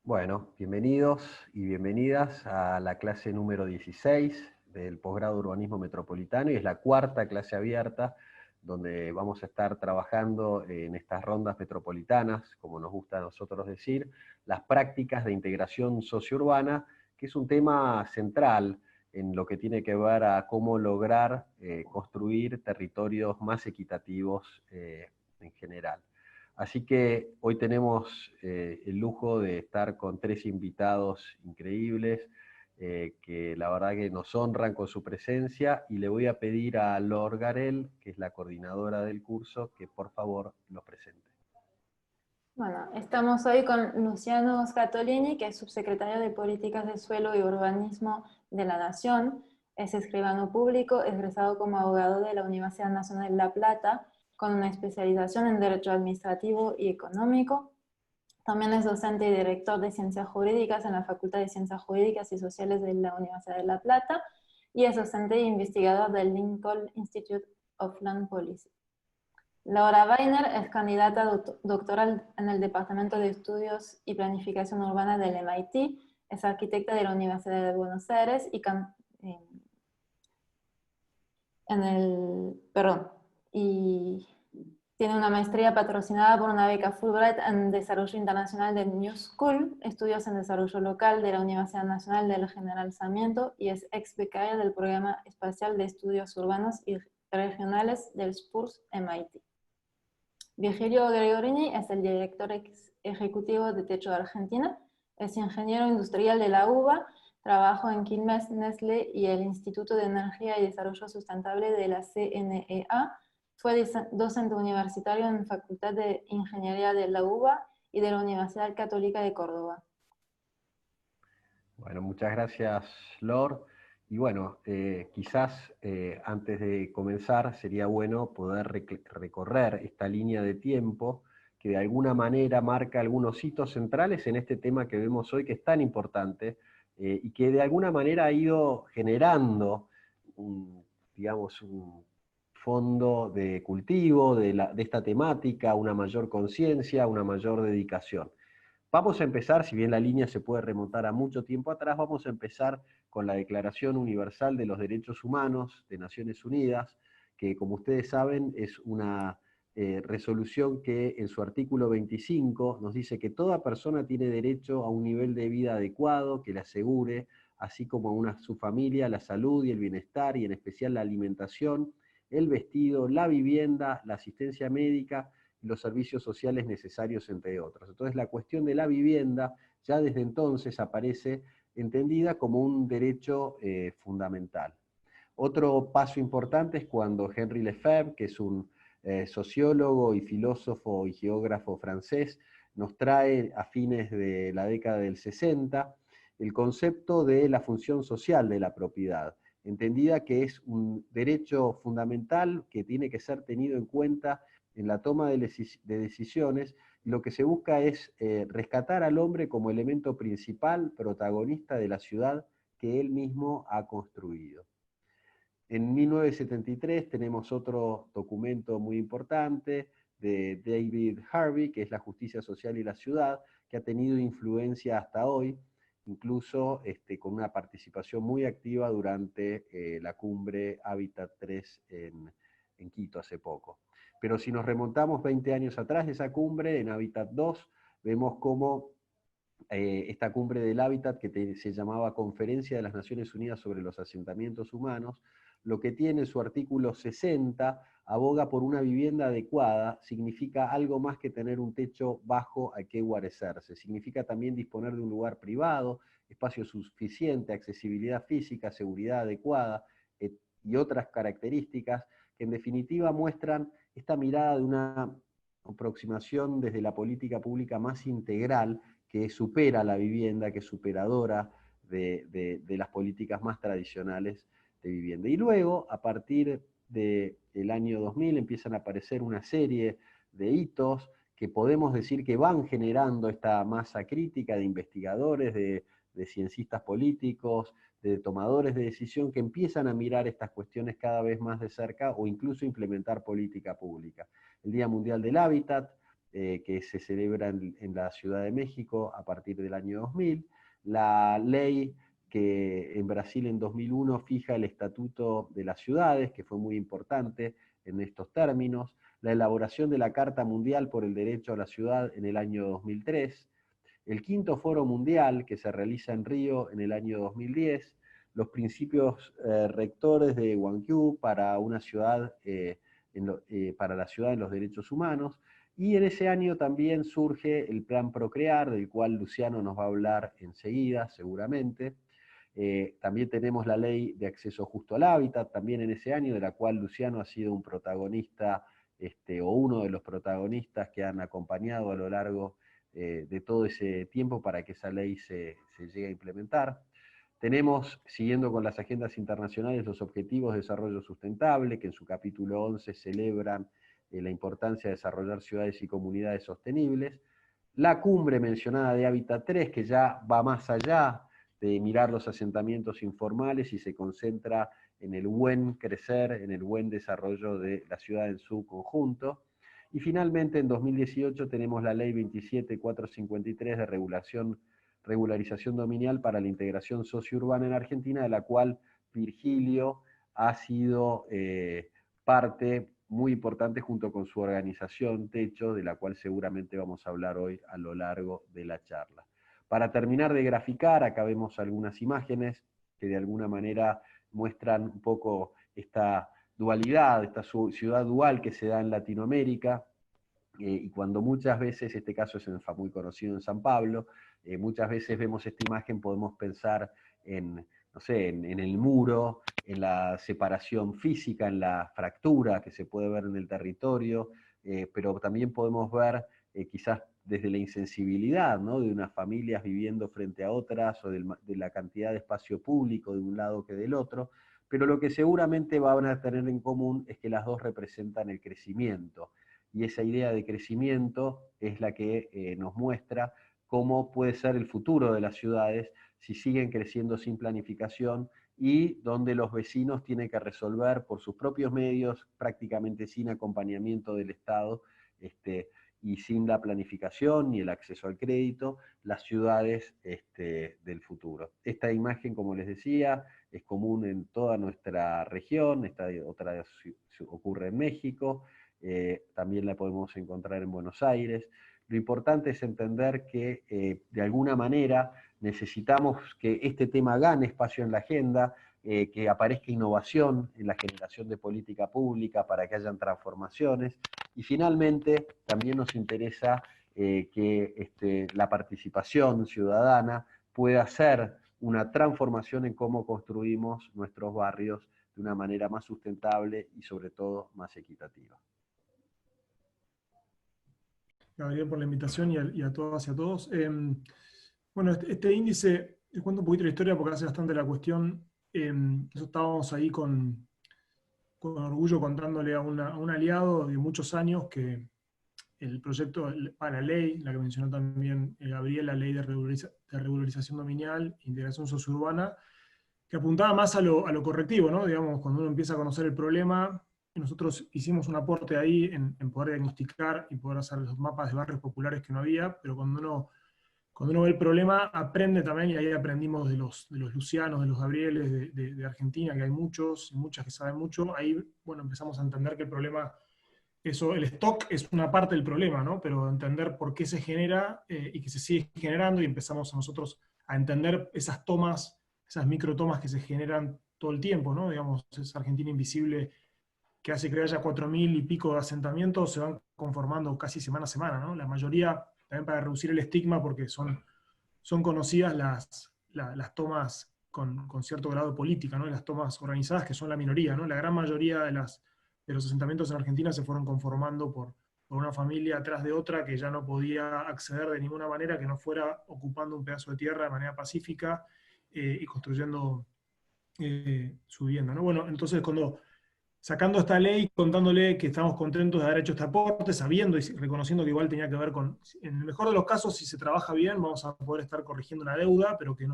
Bueno, bienvenidos y bienvenidas a la clase número 16 del posgrado de Urbanismo Metropolitano, y es la cuarta clase abierta donde vamos a estar trabajando en estas rondas metropolitanas, como nos gusta a nosotros decir, las prácticas de integración sociourbana, que es un tema central en lo que tiene que ver a cómo lograr construir territorios más equitativos en general. Así que hoy tenemos el lujo de estar con tres invitados increíbles que la verdad que nos honran con su presencia, y le voy a pedir a Lor Garel, que es la coordinadora del curso, que por favor los presente. Bueno, estamos hoy con Luciano Scatolini, que es subsecretario de Políticas de Suelo y Urbanismo de la Nación. Es escribano público, egresado como abogado de la Universidad Nacional de La Plata, con una especialización en Derecho Administrativo y Económico. También es docente y director de Ciencias Jurídicas en la Facultad de Ciencias Jurídicas y Sociales de la Universidad de La Plata, y es docente e investigador del Lincoln Institute of Land Policy. Laura Weiner es candidata doctoral en el Departamento de Estudios y Planificación Urbana del MIT, es arquitecta de la Universidad de Buenos Aires y tiene una maestría patrocinada por una beca Fulbright en Desarrollo Internacional de New School, estudios en desarrollo local de la Universidad Nacional del General Sarmiento, y es ex becaria del Programa Espacial de Estudios Urbanos y Regionales del SPURS MIT. Virgilio Gregorini es el director ejecutivo de Techo de Argentina, es ingeniero industrial de la UBA, trabajó en Quilmes, Nestlé y el Instituto de Energía y Desarrollo Sustentable de la CNEA, fue docente universitario en la Facultad de Ingeniería de la UBA y de la Universidad Católica de Córdoba. Bueno, muchas gracias, Lor. Y bueno, quizás antes de comenzar sería bueno poder recorrer esta línea de tiempo que de alguna manera marca algunos hitos centrales en este tema que vemos hoy, que es tan importante, y que de alguna manera ha ido generando digamos, un fondo de cultivo de esta temática, una mayor conciencia, una mayor dedicación. Vamos a empezar, si bien la línea se puede remontar a mucho tiempo atrás, vamos a empezar con la Declaración Universal de los Derechos Humanos de Naciones Unidas, que como ustedes saben es una resolución que en su artículo 25 nos dice que toda persona tiene derecho a un nivel de vida adecuado que le asegure, así como a su familia, la salud y el bienestar, y en especial la alimentación, el vestido, la vivienda, la asistencia médica, los servicios sociales necesarios, entre otros. Entonces la cuestión de la vivienda ya desde entonces aparece entendida como un derecho fundamental. Otro paso importante es cuando Henri Lefebvre, que es un sociólogo y filósofo y geógrafo francés, nos trae a fines de la década del 60 el concepto de la función social de la propiedad, entendida que es un derecho fundamental que tiene que ser tenido en cuenta en la toma de decisiones, y lo que se busca es rescatar al hombre como elemento principal, protagonista de la ciudad que él mismo ha construido. En 1973 tenemos otro documento muy importante de David Harvey, que es La Justicia Social y la Ciudad, que ha tenido influencia hasta hoy, incluso con una participación muy activa durante la cumbre Hábitat 3 en Quito hace poco. Pero si nos remontamos 20 años atrás de esa cumbre, en Hábitat 2, vemos cómo esta cumbre del hábitat, que se llamaba Conferencia de las Naciones Unidas sobre los Asentamientos Humanos, lo que tiene en su artículo 60, aboga por una vivienda adecuada, significa algo más que tener un techo bajo al que guarecerse, significa también disponer de un lugar privado, espacio suficiente, accesibilidad física, seguridad adecuada, y otras características que en definitiva muestran esta mirada de una aproximación desde la política pública más integral, que supera la vivienda, que es superadora de las políticas más tradicionales de vivienda. Y luego, a partir del año 2000, empiezan a aparecer una serie de hitos que podemos decir que van generando esta masa crítica de investigadores, de ciencistas políticos, de tomadores de decisión, que empiezan a mirar estas cuestiones cada vez más de cerca o incluso implementar política pública. El Día Mundial del Hábitat, que se celebra en la Ciudad de México a partir del año 2000, la ley que en Brasil en 2001 fija el Estatuto de las Ciudades, que fue muy importante en estos términos, la elaboración de la Carta Mundial por el Derecho a la Ciudad en el año 2003, el quinto Foro Mundial que se realiza en Río en el año 2010, los principios rectores de Gwangju para una ciudad, para la ciudad en los derechos humanos, y en ese año también surge el Plan Procrear, del cual Luciano nos va a hablar enseguida, seguramente. También tenemos la Ley de Acceso Justo al Hábitat, también en ese año, de la cual Luciano ha sido un protagonista, o uno de los protagonistas que han acompañado a lo largo de todo ese tiempo para que esa ley se llegue a implementar. Tenemos, siguiendo con las agendas internacionales, los Objetivos de Desarrollo Sustentable, que en su capítulo 11 celebran la importancia de desarrollar ciudades y comunidades sostenibles. La cumbre mencionada de Hábitat 3, que ya va más allá de mirar los asentamientos informales y se concentra en el buen crecer, en el buen desarrollo de la ciudad en su conjunto. Y finalmente, en 2018 tenemos la Ley 27453 de regularización dominial para la integración sociourbana en Argentina, de la cual Virgilio ha sido parte muy importante junto con su organización Techo, de la cual seguramente vamos a hablar hoy a lo largo de la charla. Para terminar de graficar, acá vemos algunas imágenes que de alguna manera muestran un poco esta dualidad, esta ciudad dual que se da en Latinoamérica, y cuando muchas veces, este caso es muy conocido en San Pablo, muchas veces vemos esta imagen, podemos pensar en, no sé, en el muro, en la separación física, en la fractura que se puede ver en el territorio, pero también podemos ver quizás desde la insensibilidad, ¿no?, de unas familias viviendo frente a otras, o de la cantidad de espacio público de un lado que del otro, pero lo que seguramente van a tener en común es que las dos representan el crecimiento, y esa idea de crecimiento es la que nos muestra cómo puede ser el futuro de las ciudades si siguen creciendo sin planificación y donde los vecinos tienen que resolver por sus propios medios, prácticamente sin acompañamiento del Estado, y sin la planificación ni el acceso al crédito, las ciudades del futuro. Esta imagen, como les decía, es común en toda nuestra región, esta otra ocurre en México, también la podemos encontrar en Buenos Aires. Lo importante es entender que de alguna manera necesitamos que este tema gane espacio en la agenda, que aparezca innovación en la generación de política pública para que hayan transformaciones, y finalmente también nos interesa que la participación ciudadana pueda ser una transformación en cómo construimos nuestros barrios de una manera más sustentable y sobre todo más equitativa. Gabriel, por la invitación y a todas y a todos. Bueno, este índice, les cuento un poquito la historia porque hace bastante la cuestión. Nosotros estábamos ahí con orgullo contándole a un aliado de muchos años que el proyecto, para la ley, la que mencionó también Gabriel, la ley de regularización dominial, integración sociourbana, que apuntaba más a lo correctivo, ¿no? Digamos, cuando uno empieza a conocer el problema, nosotros hicimos un aporte ahí en poder diagnosticar y poder hacer los mapas de barrios populares que no había, pero cuando uno ve el problema, aprende también, y ahí aprendimos de los Lucianos, de los Gabrieles, de Argentina, que hay muchos, y muchas que saben mucho, ahí, bueno, empezamos a entender que el problema, el stock es una parte del problema, ¿no? Pero entender por qué se genera y que se sigue generando, y empezamos nosotros a entender esas tomas, esas microtomas que se generan todo el tiempo, ¿no? Digamos, esa Argentina invisible que hace que haya 4.000 y pico de asentamientos, se van conformando casi semana a semana, ¿no? La mayoría, también para reducir el estigma, porque son conocidas las tomas con cierto grado de política, ¿no? Las tomas organizadas, que son la minoría, ¿no? La gran mayoría de los asentamientos en Argentina se fueron conformando por una familia atrás de otra que ya no podía acceder de ninguna manera que no fuera ocupando un pedazo de tierra de manera pacífica y construyendo su vivienda, ¿no? Bueno, entonces sacando esta ley, contándole que estamos contentos de haber hecho este aporte, sabiendo y reconociendo que igual tenía que ver con, en el mejor de los casos, si se trabaja bien, vamos a poder estar corrigiendo una deuda, pero que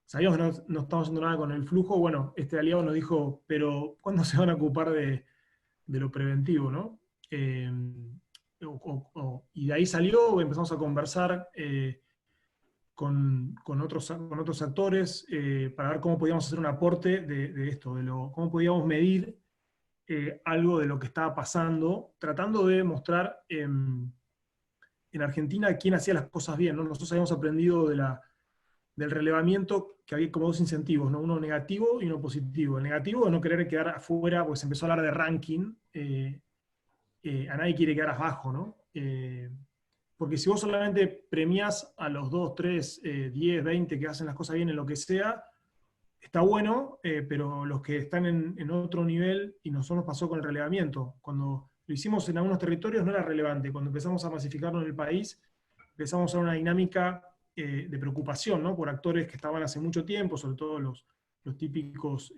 sabíamos que no estábamos haciendo nada con el flujo. Bueno, este aliado nos dijo, pero ¿cuándo se van a ocupar de lo preventivo, no? y de ahí salió, empezamos a conversar con otros actores para ver cómo podíamos hacer un aporte de esto, cómo podíamos medir algo de lo que estaba pasando, tratando de mostrar en Argentina quién hacía las cosas bien, ¿no? Nosotros habíamos aprendido del relevamiento que había como dos incentivos, ¿no? Uno negativo y uno positivo. El negativo es no querer quedar afuera, pues se empezó a hablar de ranking, a nadie quiere quedar abajo, ¿no? Porque si vos solamente premiás a los 2, 3, 10, 20 que hacen las cosas bien en lo que sea, está bueno, pero los que están en otro nivel, y nosotros nos pasó con el relevamiento, cuando lo hicimos en algunos territorios no era relevante, cuando empezamos a masificarlo en el país, empezamos a una dinámica de preocupación, ¿no? Por actores que estaban hace mucho tiempo, sobre todo los típicos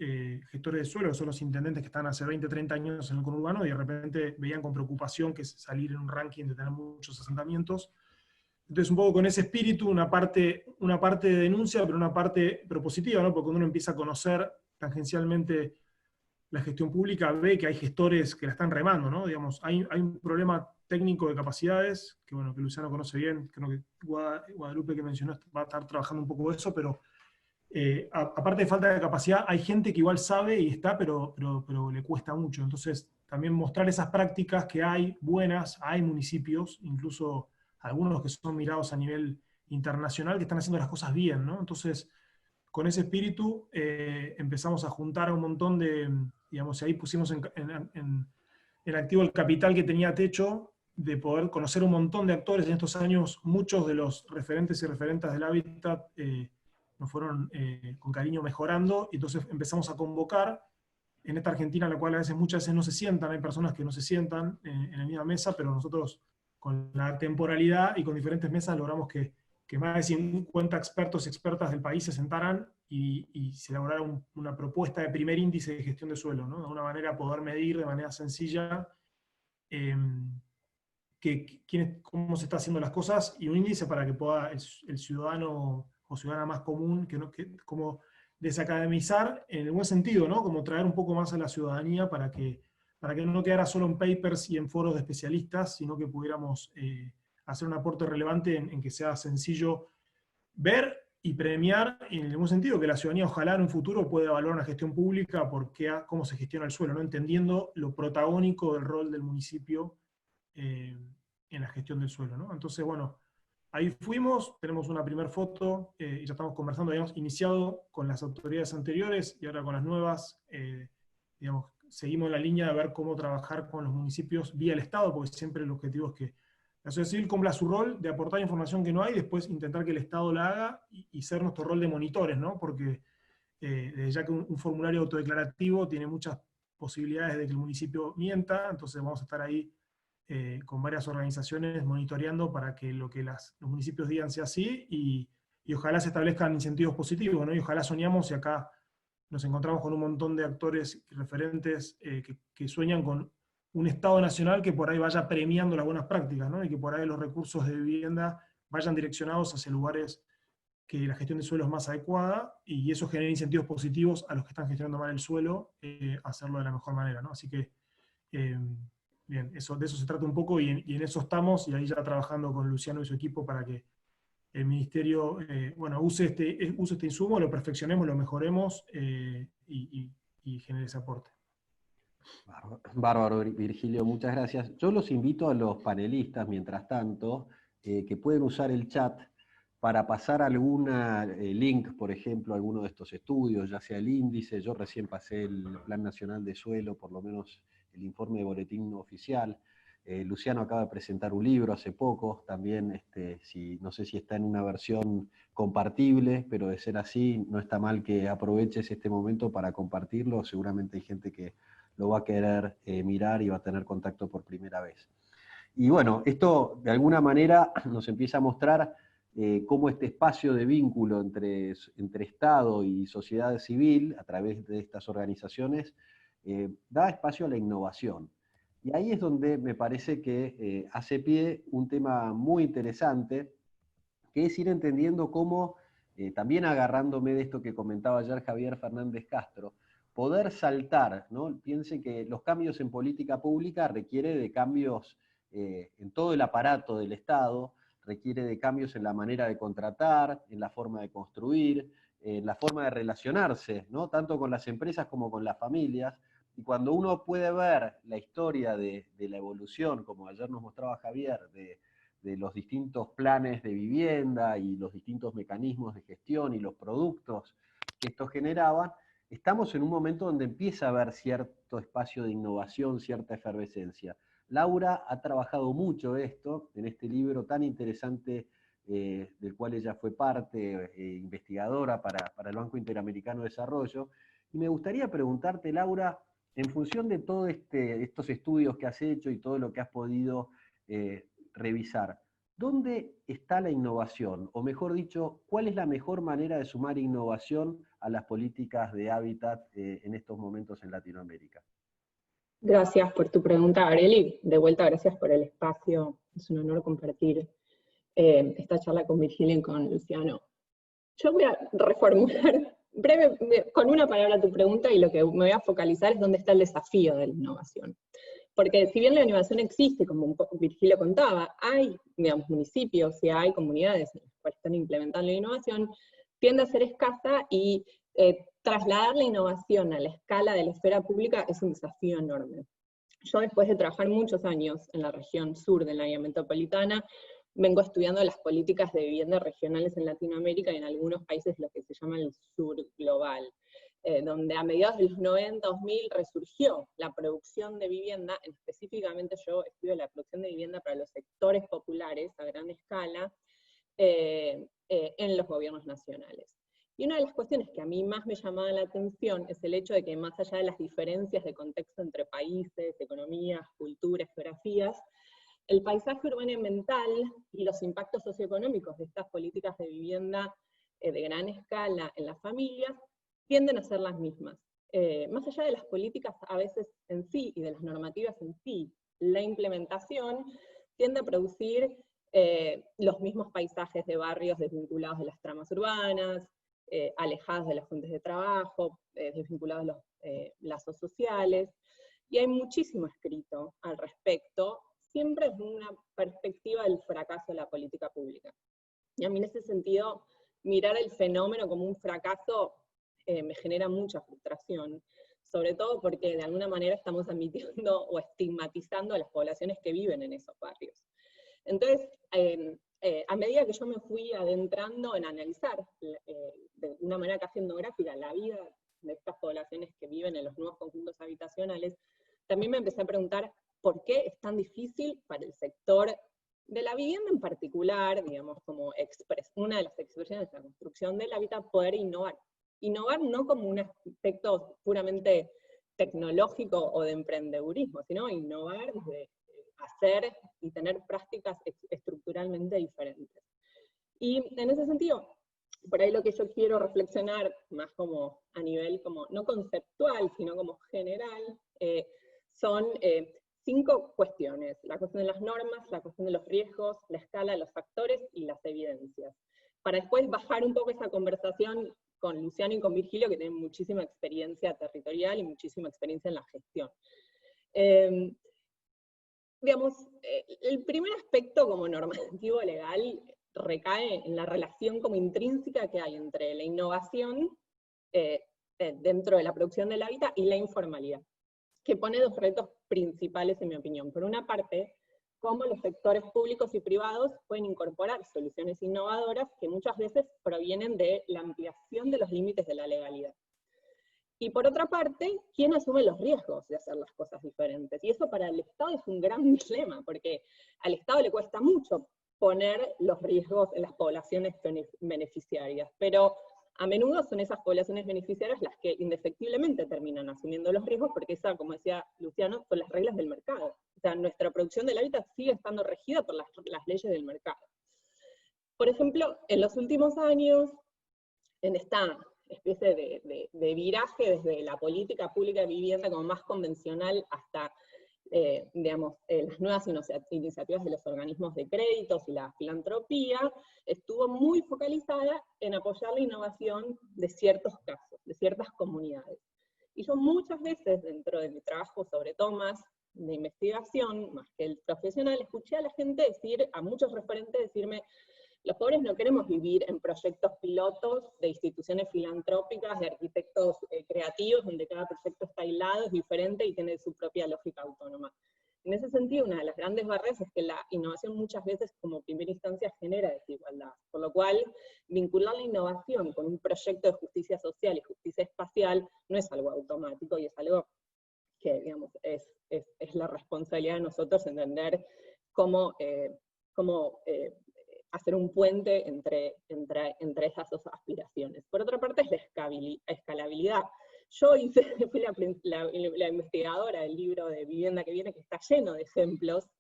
gestores de suelo, que son los intendentes que están hace 20, 30 años en el conurbano, y de repente veían con preocupación que salir en un ranking de tener muchos asentamientos. Entonces, un poco con ese espíritu, una parte de denuncia, pero una parte propositiva, ¿no? Porque cuando uno empieza a conocer tangencialmente la gestión pública, ve que hay gestores que la están remando, ¿no? Digamos, hay un problema técnico de capacidades, que bueno, que Luciano conoce bien, creo que Guadalupe que mencionó va a estar trabajando un poco de eso, pero aparte de falta de capacidad, hay gente que igual sabe y está, pero le cuesta mucho. Entonces, también mostrar esas prácticas que hay buenas, hay municipios, incluso algunos que son mirados a nivel internacional, que están haciendo las cosas bien, ¿no? Entonces, con ese espíritu empezamos a juntar a un montón de, digamos, y ahí pusimos en activo el capital que tenía Techo, de poder conocer un montón de actores en estos años. Muchos de los referentes y referentas del hábitat nos fueron con cariño mejorando, y entonces empezamos a convocar en esta Argentina, en la cual muchas veces no se sientan, hay personas que no se sientan en la misma mesa, pero nosotros con la temporalidad y con diferentes mesas logramos que más de 50 expertos y expertas del país se sentaran y se elaborara una propuesta de primer índice de gestión de suelo, ¿no? De una manera poder medir de manera sencilla cómo se están haciendo las cosas, y un índice para que pueda el ciudadano o ciudadana más común, como desacademizar en el buen sentido, ¿no? Como traer un poco más a la ciudadanía para que no quedara solo en papers y en foros de especialistas, sino que pudiéramos hacer un aporte relevante en que sea sencillo ver y premiar, en el buen sentido, que la ciudadanía ojalá en un futuro pueda evaluar una gestión pública porque cómo se gestiona el suelo, ¿no? Entendiendo lo protagónico del rol del municipio en la gestión del suelo, ¿no? Entonces, bueno, ahí fuimos, tenemos una primera foto, y ya estamos conversando, habíamos iniciado con las autoridades anteriores y ahora con las nuevas, digamos, seguimos la línea de ver cómo trabajar con los municipios vía el Estado, porque siempre el objetivo es que la sociedad civil cumpla su rol de aportar información que no hay, después intentar que el Estado la haga y ser nuestro rol de monitores, ¿no? Porque desde ya que un formulario autodeclarativo tiene muchas posibilidades de que el municipio mienta, entonces vamos a estar ahí con varias organizaciones monitoreando para que lo que los municipios digan sea así, y ojalá se establezcan incentivos positivos, ¿no? Y ojalá soñamos, y acá nos encontramos con un montón de actores y referentes que sueñan con un Estado nacional que por ahí vaya premiando las buenas prácticas, ¿no? Y que por ahí los recursos de vivienda vayan direccionados hacia lugares que la gestión de suelo es más adecuada, y eso genera incentivos positivos a los que están gestionando mal el suelo, hacerlo de la mejor manera, ¿no? Así que, bien, de eso se trata un poco, y en eso estamos, y ahí ya trabajando con Luciano y su equipo para que el ministerio bueno, use este insumo, lo perfeccionemos, lo mejoremos y genere ese aporte. Bárbaro, Virgilio, muchas gracias. Yo los invito a los panelistas, mientras tanto, que pueden usar el chat para pasar algún link, por ejemplo, a alguno de estos estudios, ya sea el índice. Yo recién pasé el Plan Nacional de Suelo, por lo menos el informe de boletín oficial. Luciano acaba de presentar un libro hace poco, también no sé si está en una versión compartible, pero de ser así, no está mal que aproveches este momento para compartirlo. Seguramente hay gente que lo va a querer mirar y va a tener contacto por primera vez. Y bueno, esto de alguna manera nos empieza a mostrar cómo este espacio de vínculo entre Estado y sociedad civil, a través de estas organizaciones, da espacio a la innovación. Y ahí es donde me parece que hace pie un tema muy interesante, que es ir entendiendo cómo, también agarrándome de esto que comentaba ayer Javier Fernández Castro, poder saltar, ¿no? Piense que los cambios en política pública requieren de cambios en todo el aparato del Estado, requiere de cambios en la manera de contratar, en la forma de construir, en la forma de relacionarse, ¿no? Tanto con las empresas como con las familias. Y cuando uno puede ver la historia de la evolución, como ayer nos mostraba Javier, de los distintos planes de vivienda y los distintos mecanismos de gestión y los productos que estos generaban, estamos en un momento donde empieza a haber cierto espacio de innovación, cierta efervescencia. Laura ha trabajado mucho esto en este libro tan interesante del cual ella fue parte, investigadora para el Banco Interamericano de Desarrollo. Y me gustaría preguntarte, Laura, en función de todos estos estudios que has hecho y todo lo que has podido revisar, ¿dónde está la innovación? O mejor dicho, ¿cuál es la mejor manera de sumar innovación a las políticas de hábitat en estos momentos en Latinoamérica? Gracias por tu pregunta, Arely. De vuelta, gracias por el espacio. Es un honor compartir esta charla con Virgilio y con Luciano. Yo voy a reformular con una palabra tu pregunta, y lo que me voy a focalizar es dónde está el desafío de la innovación. Porque si bien la innovación existe, como un poco Virgilio contaba, hay, digamos, municipios y hay comunidades en las cuales están implementando la innovación, tiende a ser escasa, y trasladar la innovación a la escala de la esfera pública es un desafío enorme. Yo, después de trabajar muchos años en la región sur del área metropolitana, vengo estudiando las políticas de vivienda regionales en Latinoamérica y en algunos países lo que se llama el sur global, donde a mediados de los 90, 2000 resurgió la producción de vivienda. Específicamente yo estudio la producción de vivienda para los sectores populares a gran escala en los gobiernos nacionales. Y una de las cuestiones que a mí más me llamaba la atención es el hecho de que, más allá de las diferencias de contexto entre países, economías, culturas, geografías, el paisaje urbano y ambiental y los impactos socioeconómicos de estas políticas de vivienda de gran escala en las familias tienden a ser las mismas. Más allá de las políticas a veces en sí y de las normativas en sí, la implementación tiende a producir los mismos paisajes de barrios desvinculados de las tramas urbanas, alejados de las fuentes de trabajo, desvinculados de los lazos sociales, y hay muchísimo escrito al respecto, siempre desde una perspectiva del fracaso de la política pública. Y a mí en ese sentido, mirar el fenómeno como un fracaso me genera mucha frustración, sobre todo porque de alguna manera estamos admitiendo o estigmatizando a las poblaciones que viven en esos barrios. Entonces, a medida que yo me fui adentrando en analizar de una manera casi etnográfica la vida de estas poblaciones que viven en los nuevos conjuntos habitacionales, también me empecé a preguntar por qué es tan difícil para el sector de la vivienda en particular, digamos, como una de las expresiones de la construcción del hábitat, poder innovar. Innovar no como un aspecto puramente tecnológico o de emprendedurismo, sino innovar desde hacer y tener prácticas estructuralmente diferentes. Y en ese sentido, por ahí lo que yo quiero reflexionar, más como a nivel como no conceptual, sino como general, son 5 cuestiones: la cuestión de las normas, la cuestión de los riesgos, la escala de los factores y las evidencias. Para después bajar un poco esa conversación con Luciano y con Virgilio, que tienen muchísima experiencia territorial y muchísima experiencia en la gestión. Digamos, el primer aspecto como normativo legal recae en la relación como intrínseca que hay entre la innovación dentro de la producción del hábitat y la informalidad, que pone 2 retos principales en mi opinión. Por una parte, cómo los sectores públicos y privados pueden incorporar soluciones innovadoras que muchas veces provienen de la ampliación de los límites de la legalidad. Y por otra parte, ¿quién asume los riesgos de hacer las cosas diferentes? Y eso para el Estado es un gran dilema, porque al Estado le cuesta mucho poner los riesgos en las poblaciones beneficiarias, pero a menudo son esas poblaciones beneficiarias las que indefectiblemente terminan asumiendo los riesgos, porque esa, como decía Luciano, son las reglas del mercado. O sea, nuestra producción del hábitat sigue estando regida por las leyes del mercado. Por ejemplo, en los últimos años, en esta especie de viraje desde la política pública de vivienda como más convencional hasta digamos, las nuevas iniciativas de los organismos de créditos y la filantropía, estuvo muy focalizada en apoyar la innovación de ciertos casos, de ciertas comunidades. Y yo muchas veces, dentro de mi trabajo, sobre todo más de investigación, más que el profesional, escuché a la gente decir, a muchos referentes decirme, los pobres no queremos vivir en proyectos pilotos de instituciones filantrópicas, de arquitectos creativos, donde cada proyecto está aislado, es diferente y tiene su propia lógica autónoma. En ese sentido, una de las grandes barreras es que la innovación muchas veces como primera instancia genera desigualdad, por lo cual vincular la innovación con un proyecto de justicia social y justicia espacial no es algo automático y es algo que, digamos, es la responsabilidad de nosotros entender cómo hacer un puente entre esas dos aspiraciones. Por otra parte es la escalabilidad. Yo fui la investigadora del libro de Vivienda que Viene, que está lleno de ejemplos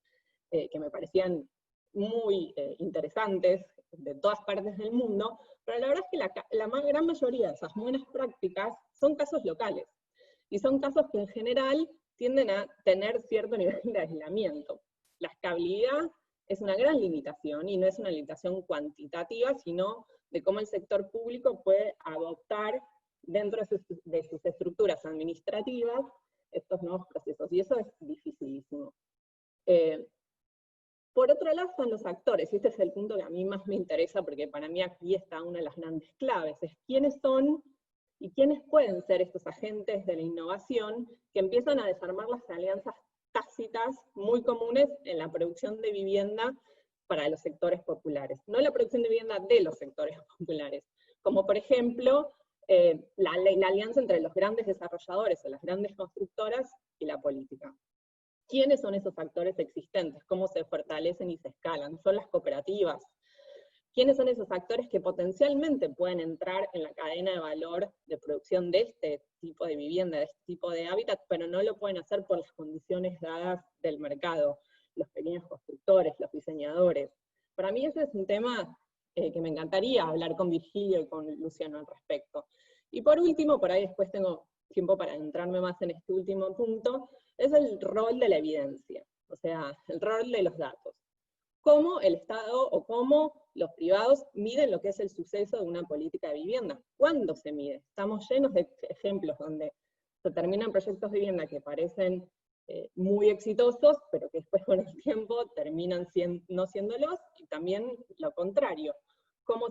que me parecían muy interesantes de todas partes del mundo, pero la verdad es que la gran mayoría de esas buenas prácticas son casos locales, y son casos que en general tienden a tener cierto nivel de aislamiento. La escalabilidad es una gran limitación, y no es una limitación cuantitativa, sino de cómo el sector público puede adoptar dentro de sus estructuras administrativas estos nuevos procesos, y eso es dificilísimo. Por otro lado están los actores, y este es el punto que a mí más me interesa, porque para mí aquí está una de las grandes claves, es quiénes son y quiénes pueden ser estos agentes de la innovación que empiezan a desarmar las alianzas tácitas muy comunes en la producción de vivienda para los sectores populares. No la producción de vivienda de los sectores populares, como por ejemplo la alianza entre los grandes desarrolladores o las grandes constructoras y la política. ¿Quiénes son esos actores existentes? ¿Cómo se fortalecen y se escalan? ¿Son las cooperativas? ¿Quiénes son esos actores que potencialmente pueden entrar en la cadena de valor de producción de este tipo de vivienda, de este tipo de hábitat, pero no lo pueden hacer por las condiciones dadas del mercado? Los pequeños constructores, los diseñadores. Para mí ese es un tema que me encantaría hablar con Virgilio y con Luciano al respecto. Y por último, por ahí después tengo tiempo para entrarme más en este último punto, es el rol de la evidencia, o sea, el rol de los datos. Cómo el Estado o cómo los privados miden lo que es el suceso de una política de vivienda. ¿Cuándo se mide? Estamos llenos de ejemplos donde se terminan proyectos de vivienda que parecen muy exitosos, pero que después con el tiempo terminan no siéndolos, y también lo contrario. ¿Cómo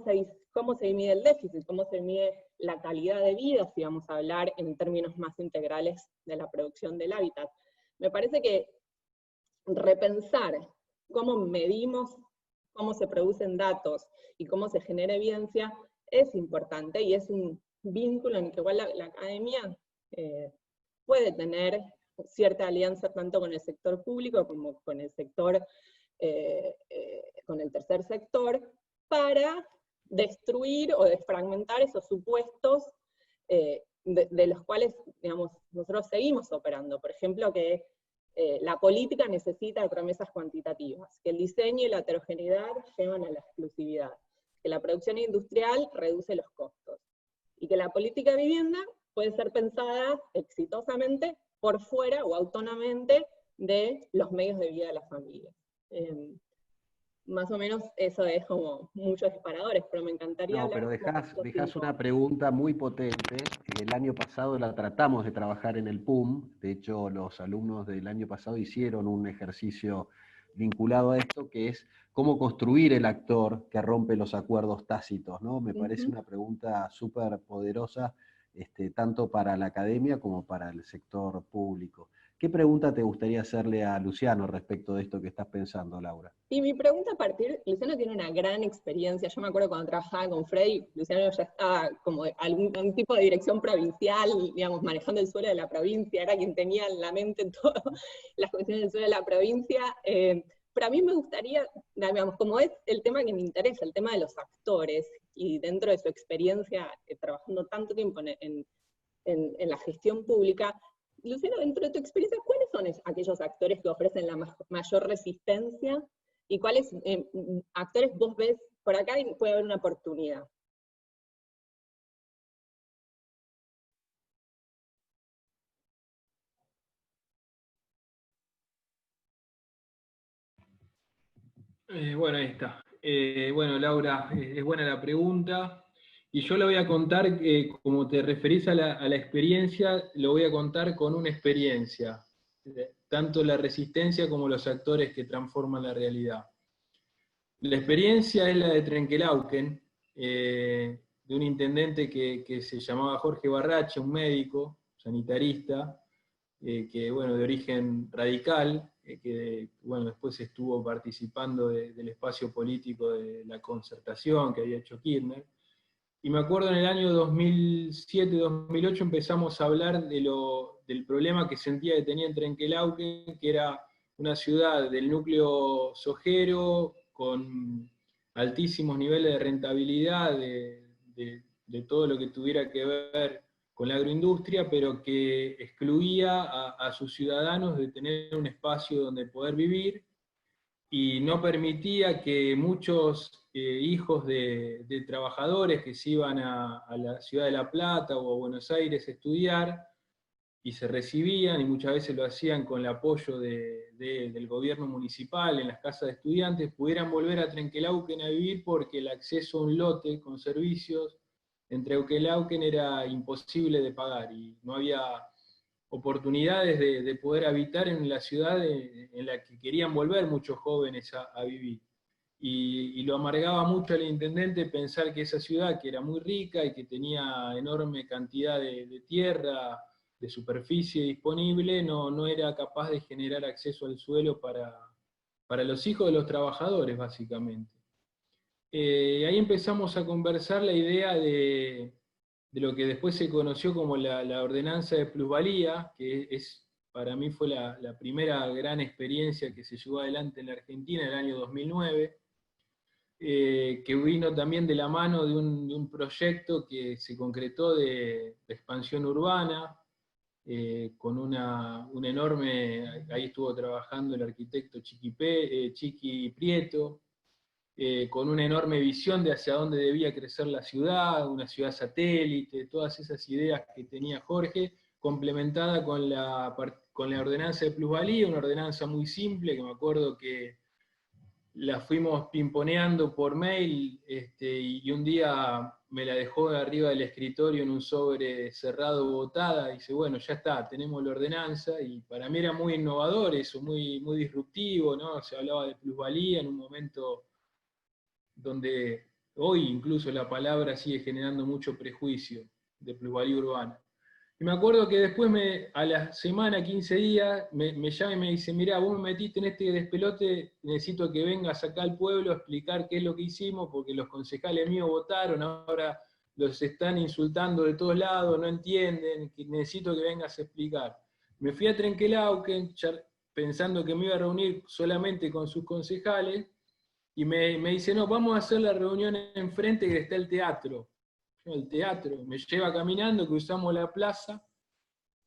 se mide el déficit? ¿Cómo se mide la calidad de vida, si vamos a hablar en términos más integrales de la producción del hábitat? Me parece que repensar cómo medimos, cómo se producen datos y cómo se genera evidencia es importante, y es un vínculo en el que igual la academia puede tener cierta alianza tanto con el sector público como con el sector, con el tercer sector, para destruir o desfragmentar esos supuestos de los cuales, digamos, nosotros seguimos operando. Por ejemplo, que la política necesita de promesas cuantitativas, que el diseño y la heterogeneidad llevan a la exclusividad, que la producción industrial reduce los costos, y que la política de vivienda puede ser pensada exitosamente por fuera o autónomamente de los medios de vida de las familias. Más o menos eso es como muchos disparadores, pero me encantaría No, hablar... pero dejás una pregunta muy potente. El año pasado la tratamos de trabajar en el PUM, de hecho los alumnos del año pasado hicieron un ejercicio vinculado a esto, que es cómo construir el actor que rompe los acuerdos tácitos, ¿no? Me parece una pregunta súper poderosa, tanto para la academia como para el sector público. ¿Qué pregunta te gustaría hacerle a Luciano respecto de esto que estás pensando, Laura? Y mi pregunta Luciano tiene una gran experiencia. Yo me acuerdo cuando trabajaba con Freddy, Luciano ya estaba como algún tipo de dirección provincial, digamos, manejando el suelo de la provincia, era quien tenía en la mente todas las cuestiones del suelo de la provincia. Pero a mí me gustaría, digamos, como es el tema que me interesa, el tema de los actores, y dentro de su experiencia trabajando tanto tiempo en la gestión pública, Luciano, dentro de tu experiencia, ¿cuáles son aquellos actores que ofrecen la mayor resistencia? ¿Y cuáles actores vos ves por acá y puede haber una oportunidad? Bueno, ahí está. Bueno, Laura, es buena la pregunta. Y yo le voy a contar, como te referís a la experiencia, lo voy a contar con una experiencia. tanto la resistencia como los actores que transforman la realidad. La experiencia es la de Trenkelauken, de un intendente que se llamaba Jorge Barrache, un médico, sanitarista, que bueno, de origen radical, que bueno, después estuvo participando del espacio político de la concertación que había hecho Kirchner. Y me acuerdo en el año 2007-2008 empezamos a hablar del problema que sentía que tenía en Trenkelauken, que era una ciudad del núcleo sojero, con altísimos niveles de rentabilidad de todo lo que tuviera que ver con la agroindustria, pero que excluía a sus ciudadanos de tener un espacio donde poder vivir, y no permitía que muchos hijos de trabajadores que se iban a la ciudad de La Plata o a Buenos Aires a estudiar, y se recibían, y muchas veces lo hacían con el apoyo del gobierno municipal en las casas de estudiantes, pudieran volver a Trenkelauken a vivir, porque el acceso a un lote con servicios en Trenkelauken era imposible de pagar, y no había oportunidades de poder habitar en la ciudad en la que querían volver muchos jóvenes a vivir. Y lo amargaba mucho al intendente pensar que esa ciudad, que era muy rica y que tenía enorme cantidad de tierra, de superficie disponible, no era capaz de generar acceso al suelo para los hijos de los trabajadores, básicamente. Ahí empezamos a conversar la idea de lo que después se conoció como la ordenanza de plusvalía, que para mí fue la primera gran experiencia que se llevó adelante en la Argentina en el año 2009, que vino también de la mano de un proyecto que se concretó de expansión urbana, con un enorme, ahí estuvo trabajando el arquitecto Chiqui Prieto, con una enorme visión de hacia dónde debía crecer la ciudad, una ciudad satélite, todas esas ideas que tenía Jorge, complementada con la ordenanza de plusvalía, una ordenanza muy simple, que me acuerdo que la fuimos pimponeando por mail, y un día me la dejó arriba del escritorio en un sobre cerrado botada, y dice, bueno, ya está, tenemos la ordenanza, y para mí era muy innovador eso, muy, muy disruptivo, ¿no? Se hablaba de plusvalía en un momento donde hoy incluso la palabra sigue generando mucho prejuicio de plusvalía urbana. Y me acuerdo que después, a la semana, 15 días, me llama y me dice, mirá, vos me metiste en este despelote, necesito que vengas acá al pueblo a explicar qué es lo que hicimos, porque los concejales míos votaron, ahora los están insultando de todos lados, no entienden, necesito que vengas a explicar. Me fui a Trenkelauken pensando que me iba a reunir solamente con sus concejales, y me dice, no, vamos a hacer la reunión enfrente que está el teatro. El teatro, me lleva caminando, cruzamos la plaza,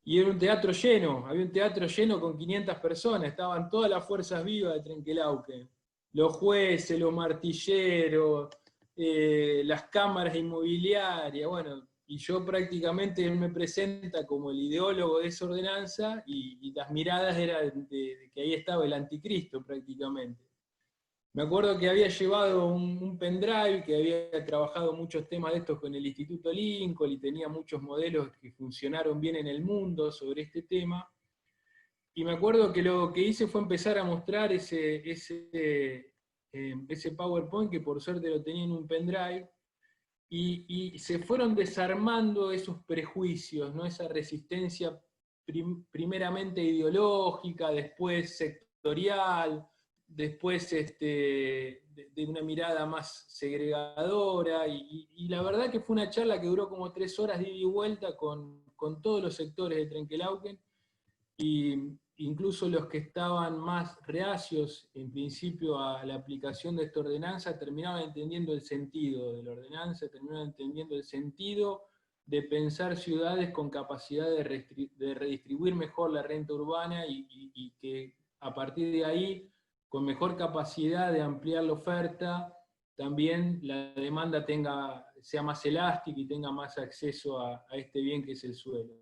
y era un teatro lleno, había un teatro lleno con 500 personas, estaban todas las fuerzas vivas de Trenkelauken, los jueces, los martilleros, las cámaras inmobiliarias, bueno, y yo prácticamente, él me presenta como el ideólogo de esa ordenanza, y las miradas eran de que ahí estaba el anticristo prácticamente. Me acuerdo que había llevado un pendrive, que había trabajado muchos temas de estos con el Instituto Lincoln, y tenía muchos modelos que funcionaron bien en el mundo sobre este tema. Y me acuerdo que lo que hice fue empezar a mostrar ese PowerPoint, que por suerte lo tenía en un pendrive, y se fueron desarmando esos prejuicios, ¿no? Esa resistencia primeramente ideológica, después sectorial, después de una mirada más segregadora, y la verdad que fue una charla que duró como 3 horas de ida y vuelta con todos los sectores de Trenkelauken, y incluso los que estaban más reacios en principio a la aplicación de esta ordenanza terminaban entendiendo el sentido de la ordenanza, terminaban entendiendo el sentido de pensar ciudades con capacidad de redistribuir mejor la renta urbana, y que a partir de ahí, con mejor capacidad de ampliar la oferta, también la demanda sea más elástica y tenga más acceso a este bien que es el suelo.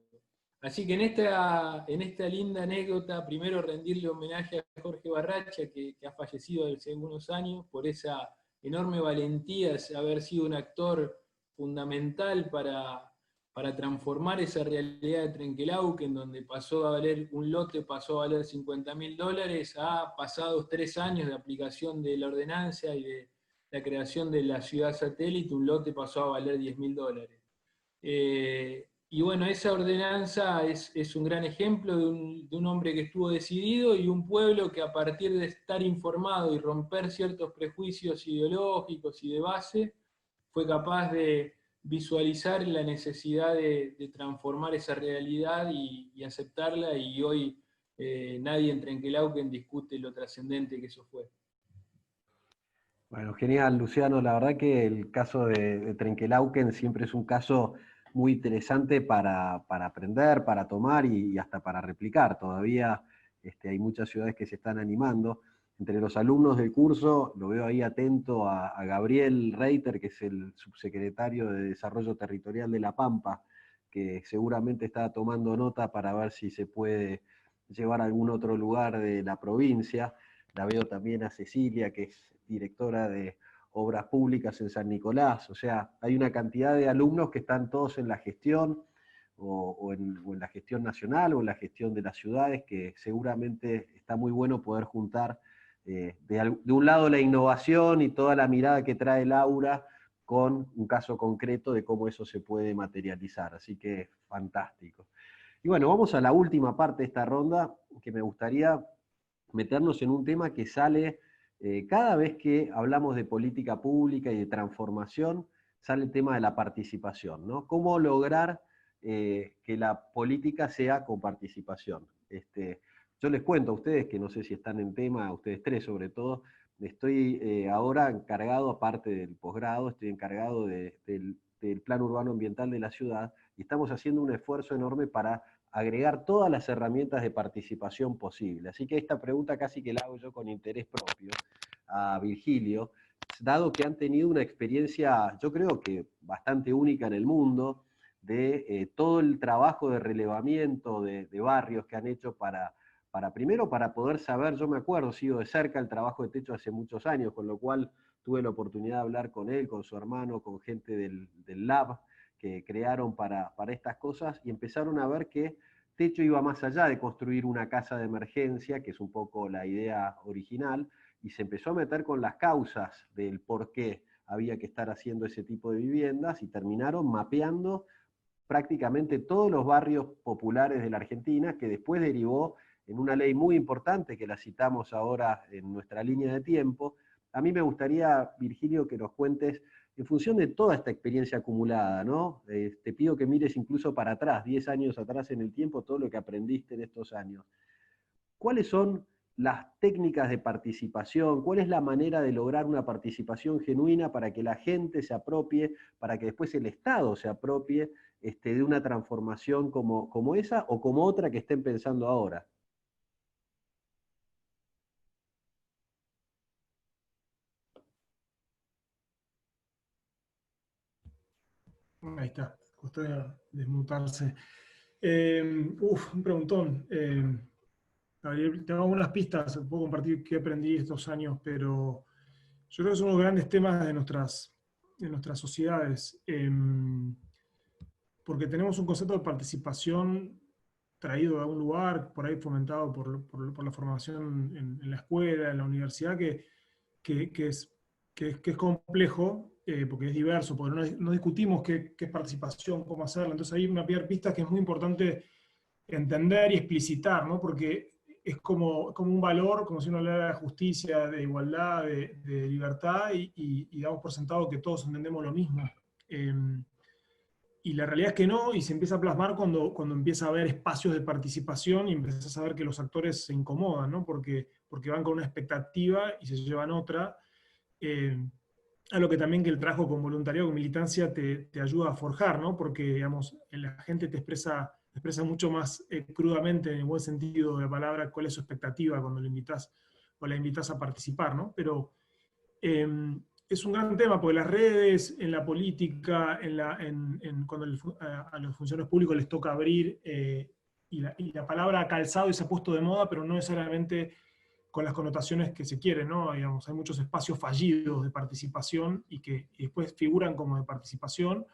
Así que en esta linda anécdota, primero rendirle homenaje a Jorge Barracha, que ha fallecido hace algunos años, por esa enorme valentía de haber sido un actor fundamental para para transformar esa realidad de Trenquelauquen, donde pasó a valer un lote, pasó a valer $50.000, a pasados 3 años de aplicación de la ordenanza y de la creación de la ciudad satélite, un lote pasó a valer $10.000. Y bueno, esa ordenanza es un gran ejemplo de un hombre que estuvo decidido y un pueblo que a partir de estar informado y romper ciertos prejuicios ideológicos y de base, fue capaz de visualizar la necesidad de transformar esa realidad y aceptarla, y hoy nadie en Trenquelauquen discute lo trascendente que eso fue. Bueno, genial, Luciano. La verdad que el caso de Trenquelauquen siempre es un caso muy interesante para aprender, para tomar y hasta para replicar. Todavía hay muchas ciudades que se están animando. Entre los alumnos del curso, lo veo ahí atento a Gabriel Reiter, que es el subsecretario de Desarrollo Territorial de La Pampa, que seguramente está tomando nota para ver si se puede llevar a algún otro lugar de la provincia. La veo también a Cecilia, que es directora de Obras Públicas en San Nicolás. O sea, hay una cantidad de alumnos que están todos en la gestión, o en la gestión nacional, o en la gestión de las ciudades, que seguramente está muy bueno poder juntar de un lado la innovación y toda la mirada que trae el aura, con un caso concreto de cómo eso se puede materializar. Así que fantástico. Y bueno, vamos a la última parte de esta ronda, que me gustaría meternos en un tema que sale cada vez que hablamos de política pública y de transformación, sale el tema de la participación, ¿no? ¿Cómo lograr que la política sea con participación? Yo les cuento a ustedes, que no sé si están en tema, a ustedes tres sobre todo, estoy ahora encargado, aparte del posgrado, estoy encargado del Plan Urbano Ambiental de la ciudad, y estamos haciendo un esfuerzo enorme para agregar todas las herramientas de participación posible. Así que esta pregunta casi que la hago yo con interés propio a Virgilio, dado que han tenido una experiencia, yo creo que bastante única en el mundo, de todo el trabajo de relevamiento de barrios que han hecho primero para poder saber. Yo me acuerdo, sigo de cerca el trabajo de Techo hace muchos años, con lo cual tuve la oportunidad de hablar con él, con su hermano, con gente del lab, que crearon para estas cosas, y empezaron a ver que Techo iba más allá de construir una casa de emergencia, que es un poco la idea original, y se empezó a meter con las causas del por qué había que estar haciendo ese tipo de viviendas, y terminaron mapeando prácticamente todos los barrios populares de la Argentina, que después derivó en una ley muy importante, que la citamos ahora en nuestra línea de tiempo. A mí me gustaría, Virgilio, que nos cuentes, en función de toda esta experiencia acumulada, ¿no? Te pido que mires incluso para atrás, 10 años atrás en el tiempo, todo lo que aprendiste en estos años. ¿Cuáles son las técnicas de participación? ¿Cuál es la manera de lograr una participación genuina para que la gente se apropie, para que después el Estado se apropie de una transformación como esa, o como otra que estén pensando ahora? Ahí está, costó desmutarse. Un preguntón. Gabriel, te hago unas pistas, puedo compartir qué aprendí estos años, pero yo creo que son unos grandes temas de nuestras sociedades, porque tenemos un concepto de participación traído de algún lugar, por ahí fomentado por la formación en la escuela, en la universidad, que es complejo, porque es diverso, porque no discutimos qué es participación, cómo hacerla. Entonces ahí una primera pista que es muy importante entender y explicitar, ¿no? Porque es como un valor, como si uno hablara de justicia, de igualdad, de libertad, y damos por sentado que todos entendemos lo mismo. Y la realidad es que no, y se empieza a plasmar cuando empieza a haber espacios de participación y empiezas a ver que los actores se incomodan, ¿no? Porque van con una expectativa y se llevan otra. Algo que también que el trabajo con voluntariado, con militancia, te ayuda a forjar, ¿no? Porque, digamos, la gente te expresa mucho más crudamente, en el buen sentido de la palabra, cuál es su expectativa cuando le invitas o la invitas a participar, ¿no? Pero es un gran tema, porque las redes, en la política, cuando a los funcionarios públicos les toca abrir, y la palabra ha calzado y se ha puesto de moda, pero no necesariamente con las connotaciones que se quieren, ¿no? Digamos, hay muchos espacios fallidos de participación y después figuran como de participación,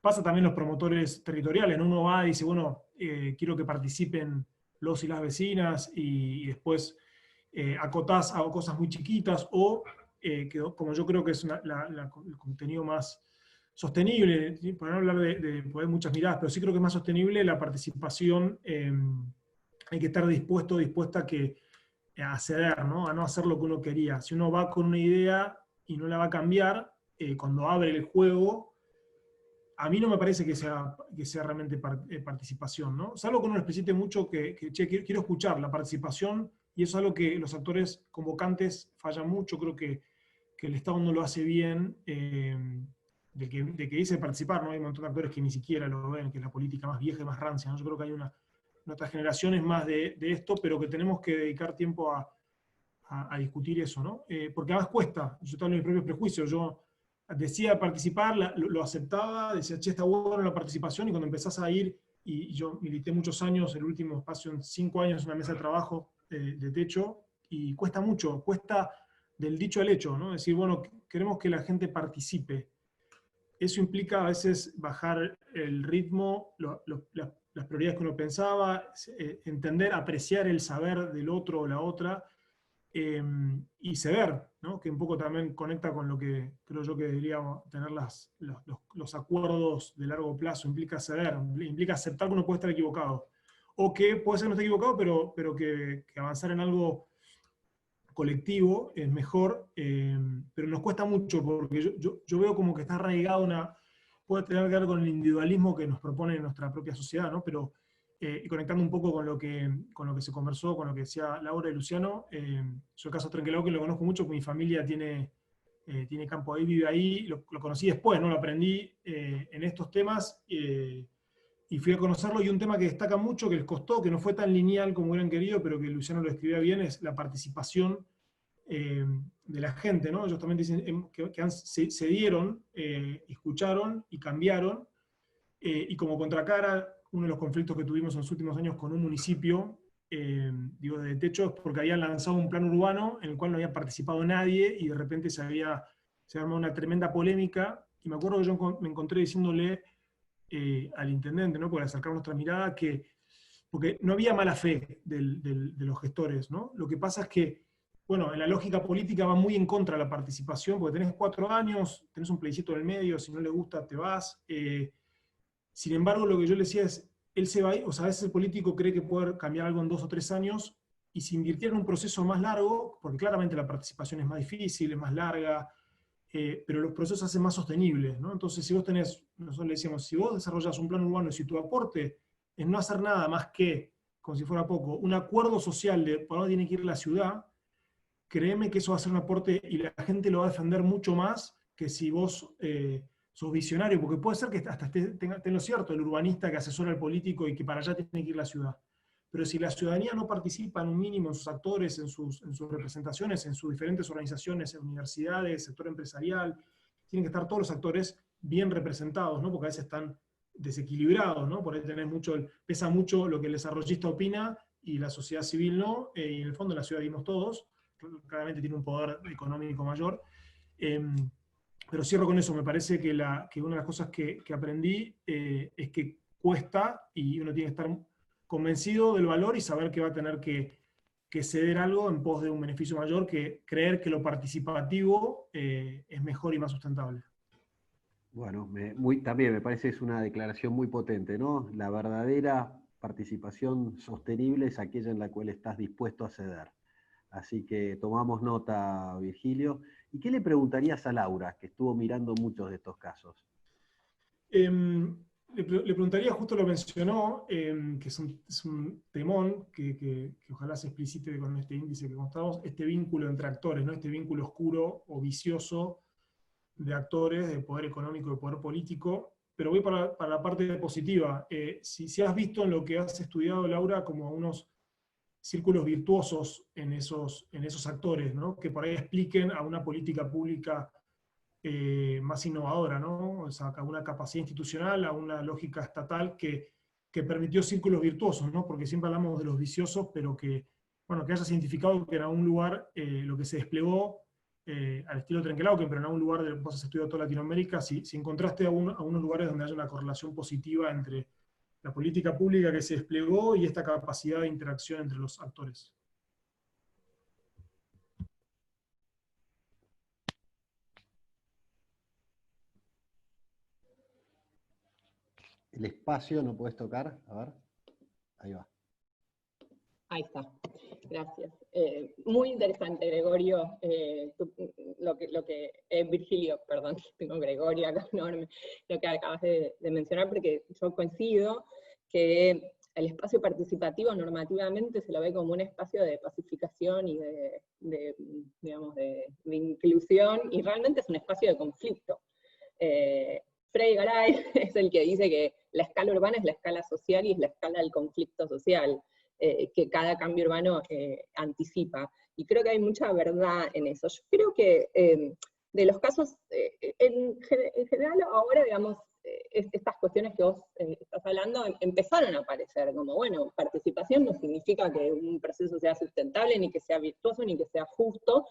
pasa también los promotores territoriales, ¿no? Uno va y dice, bueno, quiero que participen los y las vecinas, y después acotás, hago cosas muy chiquitas, o como yo creo que es el contenido más sostenible, ¿sí? Para no hablar de muchas miradas, pero sí creo que es más sostenible la participación. Hay que estar dispuesta a ceder, ¿no? A no hacer lo que uno quería. Si uno va con una idea y no la va a cambiar, cuando abre el juego, a mí no me parece que sea realmente participación, ¿no? Salvo que uno explicite mucho che, quiero escuchar la participación, y eso es algo que los actores convocantes fallan mucho. Creo que el Estado no lo hace bien, de que dice participar, ¿no? Hay un montón de actores que ni siquiera lo ven, que es la política más vieja y más rancia, ¿no? Yo creo que hay nuestras generaciones más de esto, pero que tenemos que dedicar tiempo a discutir eso, ¿no? Porque además cuesta. Yo tengo mis propios prejuicios. Yo decía participar, lo aceptaba, decía, che, está bueno la participación, y cuando empezás a ir, y yo milité muchos años, el último espacio en 5 años, en una mesa de trabajo de techo, y cuesta mucho, cuesta del dicho al hecho, ¿no? Decir, bueno, queremos que la gente participe. Eso implica a veces bajar el ritmo, las prioridades que uno pensaba, entender, apreciar el saber del otro o la otra, y ceder, ¿no? Que un poco también conecta con lo que creo yo que deberíamos tener los acuerdos de largo plazo. Implica ceder, implica aceptar que uno puede estar equivocado, o que puede ser que no esté equivocado, pero que avanzar en algo colectivo es mejor, pero nos cuesta mucho, porque yo veo como que está arraigado puede tener que ver con el individualismo que nos propone nuestra propia sociedad, ¿no? Pero y conectando un poco con lo que se conversó, con lo que decía Laura y Luciano, yo el caso Trenquelauquen lo conozco mucho, porque mi familia tiene campo ahí, vive ahí, lo conocí después, ¿no? Lo aprendí en estos temas, y fui a conocerlo, y un tema que destaca mucho, que les costó, que no fue tan lineal como hubieran querido, pero que Luciano lo escribía bien, es la participación de la gente, ¿no? Ellos también dicen que se dieron, escucharon y cambiaron, y como contracara, uno de los conflictos que tuvimos en los últimos años con un municipio, de techo, es porque habían lanzado un plan urbano en el cual no había participado nadie, y de repente se armó una tremenda polémica, y me acuerdo que yo me encontré diciéndole al intendente, ¿no? Por acercar nuestra mirada, porque no había mala fe de los gestores, ¿no? Lo que pasa es que, bueno, en la lógica política va muy en contra de la participación, porque tenés 4 años, tenés un plebiscito en el medio, si no le gusta te vas. Sin embargo, lo que yo le decía es, él se va, o sea, a veces el político cree que puede cambiar algo en 2 o 3 años, y si invirtiera en un proceso más largo, porque claramente la participación es más difícil, es más larga, pero los procesos se hacen más sostenibles, ¿no? Entonces, si vos nosotros le decíamos, si vos desarrollás un plan urbano, y si tu aporte es no hacer nada más que, como si fuera poco, un acuerdo social de por dónde tiene que ir la ciudad, créeme que eso va a ser un aporte, y la gente lo va a defender mucho más que si vos sos visionario, porque puede ser que hasta tenga lo cierto el urbanista que asesora al político y que para allá tiene que ir la ciudad. Pero si la ciudadanía no participa en un mínimo en sus actores, en sus representaciones, en sus diferentes organizaciones, en universidades, sector empresarial, tienen que estar todos los actores bien representados, ¿no? Porque a veces están desequilibrados, ¿no? Por ahí pesa mucho lo que el desarrollista opina y la sociedad civil no, y en el fondo la ciudad vimos todos, claramente tiene un poder económico mayor. Pero cierro con eso, me parece que una de las cosas que aprendí es que cuesta, y uno tiene que estar convencido del valor y saber que va a tener que ceder algo en pos de un beneficio mayor, que creer que lo participativo es mejor y más sustentable. Bueno, también me parece que es una declaración muy potente, ¿no? La verdadera participación sostenible es aquella en la cual estás dispuesto a ceder. Así que tomamos nota, Virgilio. ¿Y qué le preguntarías a Laura, que estuvo mirando muchos de estos casos? Le preguntaría, justo lo mencionó, que es un temón que ojalá se explicite con este índice que mostramos, este vínculo entre actores, ¿no? Este vínculo oscuro o vicioso de actores, de poder económico, de poder político. Pero voy para la parte positiva. Si has visto en lo que has estudiado, Laura, como unos círculos virtuosos en esos actores, ¿no? Que por ahí expliquen a una política pública más innovadora, ¿no? O sea, a una capacidad institucional, a una lógica estatal que permitió círculos virtuosos, ¿no? Porque siempre hablamos de los viciosos, pero que hayas identificado que en algún lugar lo que se desplegó al estilo Trenkelauken, pero en algún lugar, vos has estudiado toda Latinoamérica, si encontraste algunos lugares donde haya una correlación positiva entre la política pública que se desplegó y esta capacidad de interacción entre los actores. El espacio no puedes tocar, a ver, ahí va. Ahí está, gracias. Muy interesante, Gregorio, Virgilio, perdón, tengo Gregorio acá enorme, lo que acabas de mencionar, porque yo coincido que el espacio participativo normativamente se lo ve como un espacio de pacificación y de inclusión, y realmente es un espacio de conflicto. Freddy Garay es el que dice que la escala urbana es la escala social y es la escala del conflicto social, que cada cambio urbano anticipa. Y creo que hay mucha verdad en eso. Yo creo que de los casos, en general ahora, digamos, estas cuestiones que vos estás hablando empezaron a aparecer, como, bueno, participación no significa que un proceso sea sustentable, ni que sea virtuoso, ni que sea justo.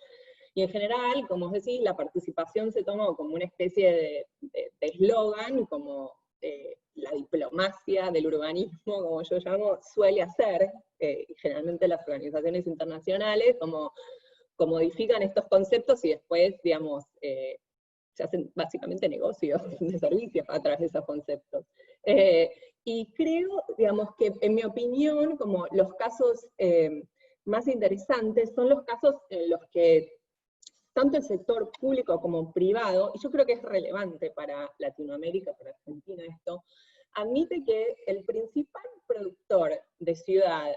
Y en general, como os decís, la participación se toma como una especie de eslogan, como la diplomacia del urbanismo, como yo llamo, suele hacer, generalmente las organizaciones internacionales, como modifican estos conceptos y después, digamos, se hacen básicamente negocios de servicios a través de esos conceptos. Y creo, digamos, que en mi opinión, como los casos más interesantes son los casos en los que tanto el sector público como privado, y yo creo que es relevante para Latinoamérica, para Argentina esto, admite que el principal productor de ciudad,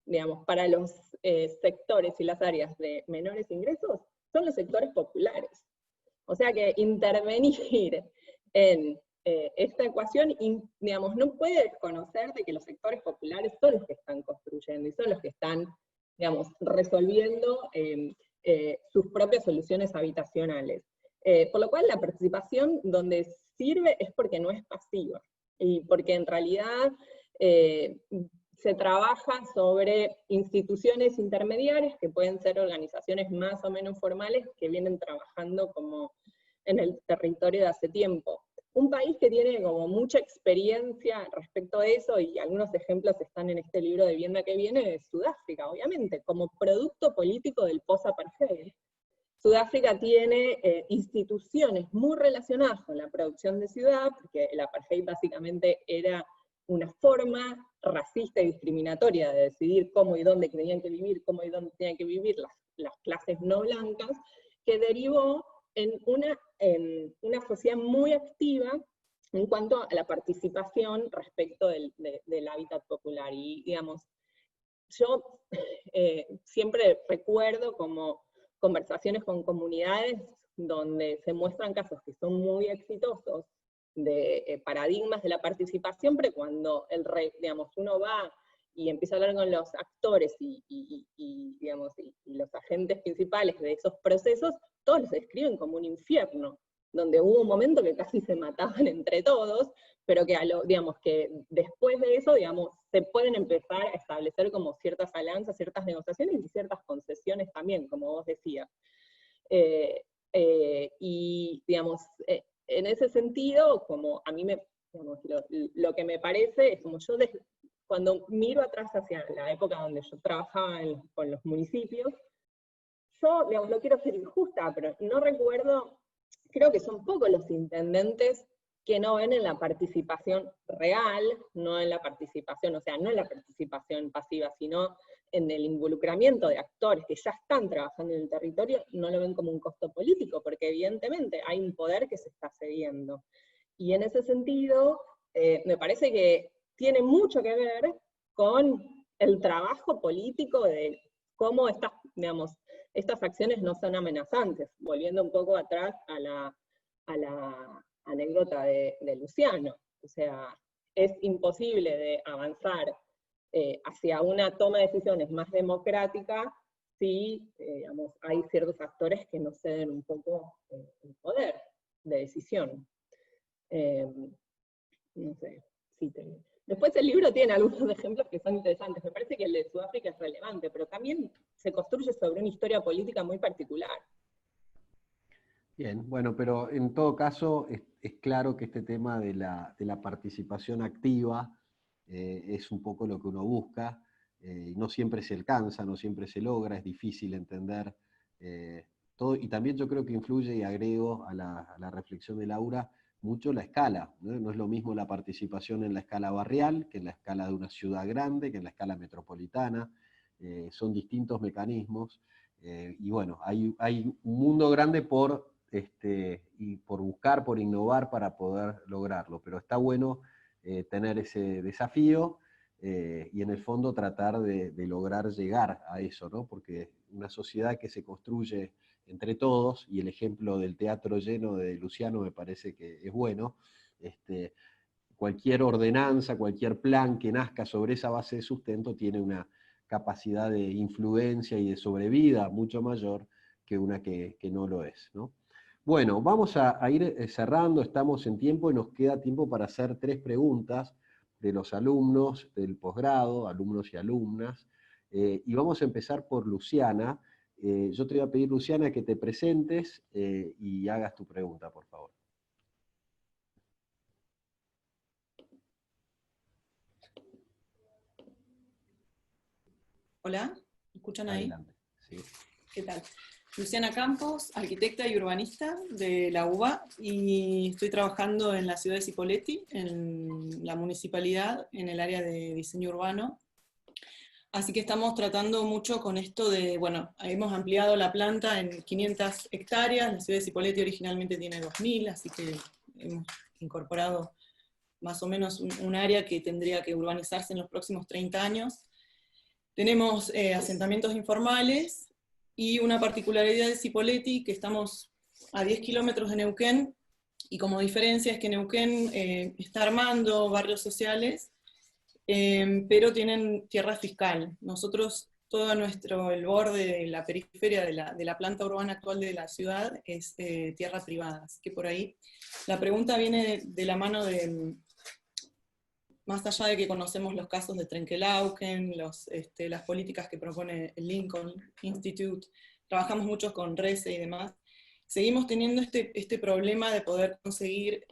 digamos, para los sectores y las áreas de menores ingresos, son los sectores populares. O sea que intervenir en esta ecuación, digamos, no puede desconocer de que los sectores populares son los que están construyendo y son los que están, digamos, resolviendo sus propias soluciones habitacionales. Por lo cual la participación donde sirve es porque no es pasiva, y porque en realidad se trabaja sobre instituciones intermediarias, que pueden ser organizaciones más o menos formales, que vienen trabajando como en el territorio de hace tiempo. Un país que tiene como mucha experiencia respecto a eso, y algunos ejemplos están en este libro de Vivienda que viene, es Sudáfrica, obviamente, como producto político del post-apartheid. Sudáfrica tiene instituciones muy relacionadas con la producción de ciudad, porque el apartheid básicamente era una forma racista y discriminatoria de decidir cómo y dónde tenían que vivir, cómo y dónde tenían que vivir las clases no blancas, que derivó en una sociedad muy activa en cuanto a la participación respecto del hábitat popular. Y, digamos, yo siempre recuerdo como conversaciones con comunidades donde se muestran casos que son muy exitosos de paradigmas de la participación, pero cuando digamos, uno va y empieza a hablar con los actores digamos, y los agentes principales de esos procesos, todos los describen como un infierno, donde hubo un momento que casi se mataban entre todos, pero que, digamos, que después de eso, digamos, se pueden empezar a establecer como ciertas alianzas, ciertas negociaciones y ciertas concesiones también, como vos decías. Y, digamos, en ese sentido, como a mí digamos, lo que me parece es como yo, cuando miro atrás hacia la época donde yo trabajaba con los municipios, yo, digamos, no quiero ser injusta, pero no recuerdo, creo que son pocos los intendentes que no ven en la participación real, no en la participación, o sea, no en la participación pasiva, sino en el involucramiento de actores que ya están trabajando en el territorio, no lo ven como un costo político, porque evidentemente hay un poder que se está cediendo. Y en ese sentido, me parece que tiene mucho que ver con el trabajo político de cómo estas acciones no son amenazantes, volviendo un poco atrás a la anécdota de Luciano. O sea, es imposible de avanzar hacia una toma de decisiones más democrática si digamos, hay ciertos actores que nos ceden un poco el poder de decisión. No sé, sí tengo. Después el libro tiene algunos ejemplos que son interesantes. Me parece que el de Sudáfrica es relevante, pero también se construye sobre una historia política muy particular. Bien, bueno, pero en todo caso es claro que este tema de la participación activa es un poco lo que uno busca, no siempre se alcanza, no siempre se logra, es difícil entender todo, y también yo creo que influye, y agrego a la reflexión de Laura, mucho la escala, ¿no? No es lo mismo la participación en la escala barrial que en la escala de una ciudad grande, que en la escala metropolitana, son distintos mecanismos, y bueno, hay un mundo grande y por buscar, por innovar para poder lograrlo, pero está bueno tener ese desafío y en el fondo tratar de lograr llegar a eso, ¿no? Porque una sociedad que se construye entre todos, y el ejemplo del teatro lleno de Luciano me parece que es bueno, cualquier ordenanza, cualquier plan que nazca sobre esa base de sustento tiene una capacidad de influencia y de sobrevida mucho mayor que una que no lo es, ¿no? Bueno, vamos a ir cerrando, estamos en tiempo y nos queda tiempo para hacer 3 preguntas de los alumnos del posgrado, alumnos y alumnas, y vamos a empezar por Luciana. Yo te voy a pedir, Luciana, que te presentes y hagas tu pregunta, por favor. Hola, ¿me escuchan ahí? Adelante. Sí. ¿Qué tal? Luciana Campos, arquitecta y urbanista de la UBA, y estoy trabajando en la ciudad de Cipolletti, en la municipalidad, en el área de diseño urbano. Así que estamos tratando mucho con esto de, bueno, hemos ampliado la planta en 500 hectáreas, la ciudad de Cipolletti originalmente tiene 2000, así que hemos incorporado más o menos un área que tendría que urbanizarse en los próximos 30 años. Tenemos asentamientos informales y una particularidad de Cipolletti, que estamos a 10 kilómetros de Neuquén, y como diferencia es que Neuquén está armando barrios sociales, pero tienen tierra fiscal. Nosotros, todo el borde de la periferia de la planta urbana actual de la ciudad es tierra privada. Así que por ahí la pregunta viene de la mano de, más allá de que conocemos los casos de Trenkelauken, las políticas que propone el Lincoln Institute, trabajamos mucho con RECE y demás, seguimos teniendo este problema de poder conseguir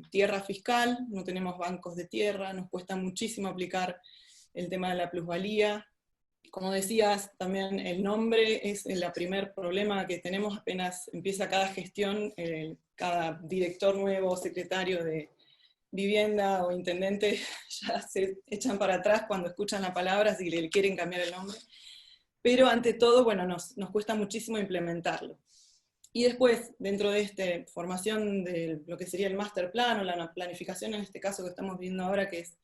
tierra fiscal, no tenemos bancos de tierra, nos cuesta muchísimo aplicar el tema de la plusvalía. Como decías, también el nombre es el primer problema que tenemos apenas empieza cada gestión, cada director nuevo, secretario de vivienda o intendente ya se echan para atrás cuando escuchan la palabra si le quieren cambiar el nombre. Pero ante todo, bueno, nos cuesta muchísimo implementarlo. Y después, dentro de esta formación de lo que sería el master plan o la planificación, en este caso que estamos viendo ahora, que es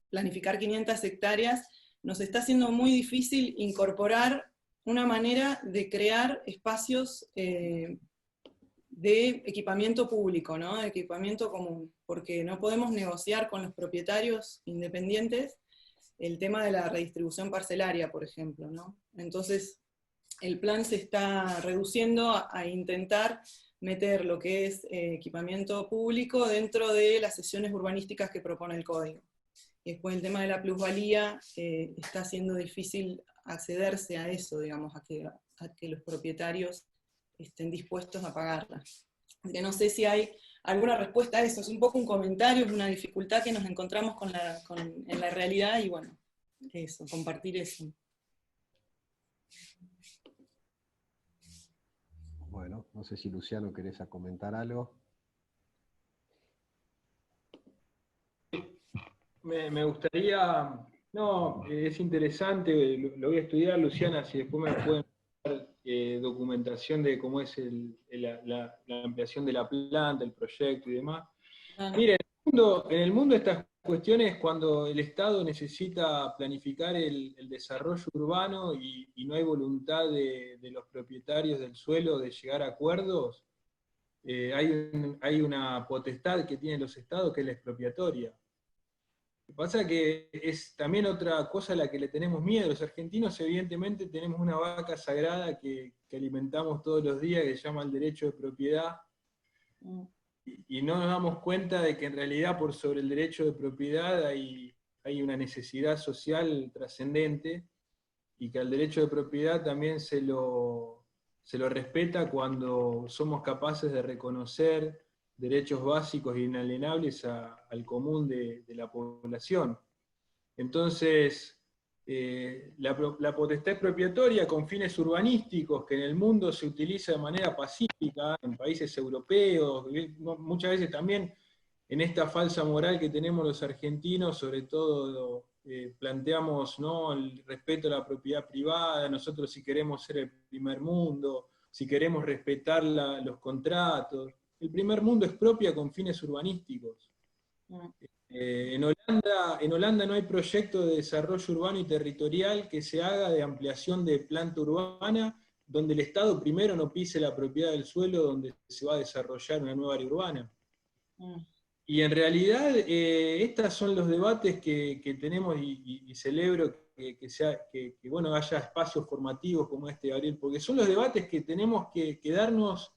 planificar 500 hectáreas, nos está haciendo muy difícil incorporar una manera de crear espacios de equipamiento público, ¿no? De equipamiento común, porque no podemos negociar con los propietarios independientes el tema de la redistribución parcelaria, por ejemplo, ¿no? Entonces, el plan se está reduciendo a intentar meter lo que es equipamiento público dentro de las sesiones urbanísticas que propone el código. Y después el tema de la plusvalía está siendo difícil accederse a eso, digamos, a que los propietarios estén dispuestos a pagarla. Que no sé si hay alguna respuesta a eso, es un poco un comentario, es una dificultad que nos encontramos en la realidad, y bueno, eso, compartir eso. Bueno, no sé si Luciano querés comentar algo. Me gustaría, no, es interesante, lo voy a estudiar, Luciana, si después me pueden dar documentación de cómo es la ampliación de la planta, el proyecto y demás. Mire, en el mundo estas cuestiones, cuando el Estado necesita planificar el desarrollo urbano y no hay voluntad de los propietarios del suelo de llegar a acuerdos, hay una potestad que tienen los Estados que es la expropiatoria. Lo que pasa es que es también otra cosa a la que le tenemos miedo. Los argentinos evidentemente tenemos una vaca sagrada que alimentamos todos los días, que se llama el derecho de propiedad, y no nos damos cuenta de que en realidad por sobre el derecho de propiedad hay una necesidad social trascendente, y que al derecho de propiedad también se lo se lo respeta cuando somos capaces de reconocer derechos básicos e inalienables al común de la población. Entonces, la potestad expropiatoria con fines urbanísticos, que en el mundo se utiliza de manera pacífica, en países europeos, muchas veces también en esta falsa moral que tenemos los argentinos, sobre todo planteamos, ¿no?, el respeto a la propiedad privada, nosotros si queremos ser el primer mundo, si queremos respetar los contratos. El primer mundo expropia con fines urbanísticos. En Holanda no hay proyecto de desarrollo urbano y territorial que se haga de ampliación de planta urbana donde el Estado primero no pise la propiedad del suelo donde se va a desarrollar una nueva área urbana. Y en realidad estos son los debates que tenemos y celebro que bueno, haya espacios formativos como este, Gabriel, porque son los debates que tenemos que darnos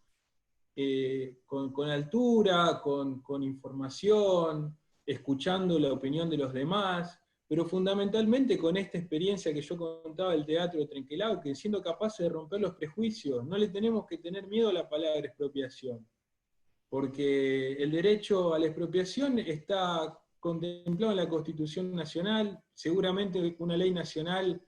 con altura, con información, escuchando la opinión de los demás, pero fundamentalmente con esta experiencia que yo contaba del teatro de Trenquelauquen, siendo capaces de romper los prejuicios. No le tenemos que tener miedo a la palabra expropiación, porque el derecho a la expropiación está contemplado en la Constitución Nacional, seguramente una ley nacional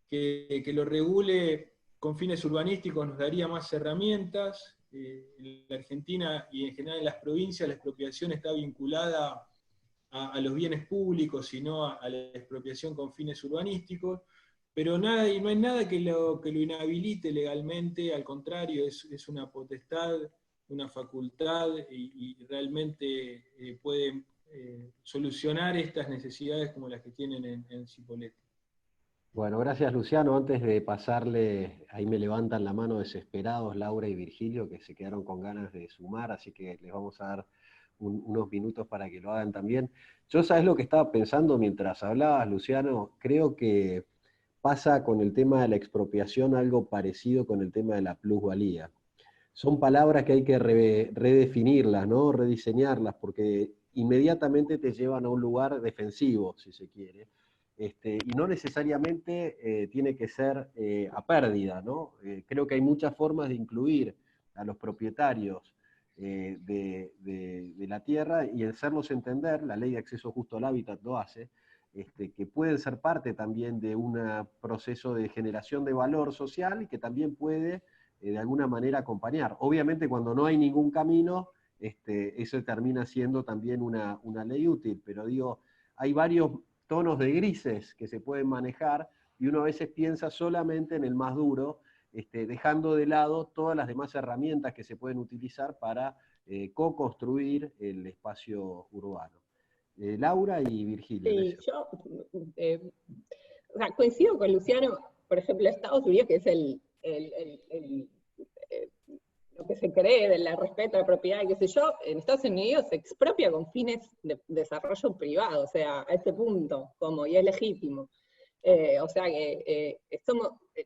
que lo regule con fines urbanísticos nos daría más herramientas. En la Argentina y en general en las provincias la expropiación está vinculada a los bienes públicos, sino a la expropiación con fines urbanísticos, pero no hay nada que lo inhabilite legalmente, al contrario, es una potestad, una facultad, y realmente puede solucionar estas necesidades como las que tienen en Cipolletti. Bueno, gracias Luciano. Antes de pasarle, ahí me levantan la mano desesperados Laura y Virgilio, que se quedaron con ganas de sumar, así que les vamos a dar unos minutos para que lo hagan también. Yo, ¿sabes lo que estaba pensando mientras hablabas, Luciano? Creo que pasa con el tema de la expropiación algo parecido con el tema de la plusvalía. Son palabras que hay que redefinirlas, ¿no? Rediseñarlas, porque inmediatamente te llevan a un lugar defensivo, si se quiere. Y no necesariamente tiene que ser a pérdida, ¿no? Creo que hay muchas formas de incluir a los propietarios de la tierra y hacerlos entender, la ley de acceso justo al hábitat lo hace, que pueden ser parte también de un proceso de generación de valor social y que también puede de alguna manera acompañar. Obviamente cuando no hay ningún camino, eso termina siendo también una ley útil, pero digo, hay varios tonos de grises que se pueden manejar y uno a veces piensa solamente en el más duro, dejando de lado todas las demás herramientas que se pueden utilizar para co-construir el espacio urbano. Laura y Virgilia. Sí, yo o sea, coincido con Luciano, por ejemplo, Estados Unidos, que es lo que se cree del respeto a la propiedad, qué sé yo, en Estados Unidos se expropia con fines de desarrollo privado, o sea, a ese punto, y es legítimo. O sea que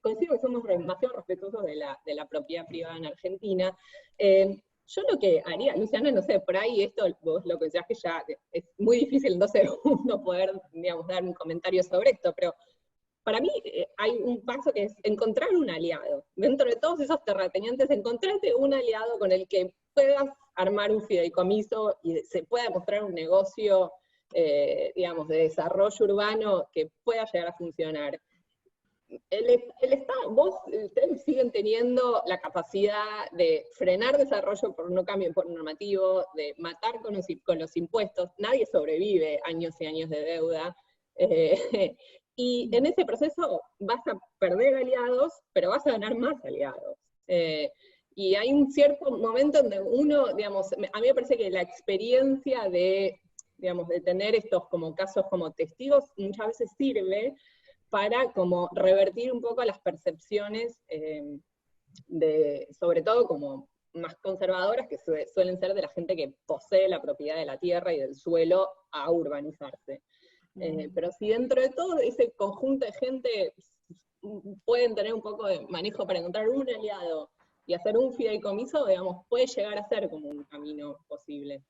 coincido que somos demasiado respetuosos de la propiedad privada en Argentina. Yo lo que haría, Luciana, no sé, por ahí esto vos lo considerás que ya es muy difícil entonces uno poder, digamos, dar un comentario sobre esto, pero para mí hay un paso que es encontrar un aliado. Dentro de todos esos terratenientes, encontrarte un aliado con el que puedas armar un fideicomiso y se pueda mostrar un negocio, digamos, de desarrollo urbano que pueda llegar a funcionar. El Estado, ustedes siguen teniendo la capacidad de frenar desarrollo por no cambio normativo, de matar con los impuestos. Nadie sobrevive años y años de deuda. Y en ese proceso vas a perder aliados, pero vas a ganar más aliados. Y hay un cierto momento donde uno, digamos, a mí me parece que la experiencia de tener estos como casos como testigos muchas veces sirve para como revertir un poco las percepciones sobre todo como más conservadoras que suelen ser de la gente que posee la propiedad de la tierra y del suelo a urbanizarse. Pero si dentro de todo ese conjunto de gente pueden tener un poco de manejo para encontrar un aliado y hacer un fideicomiso, digamos, puede llegar a ser como un camino posible.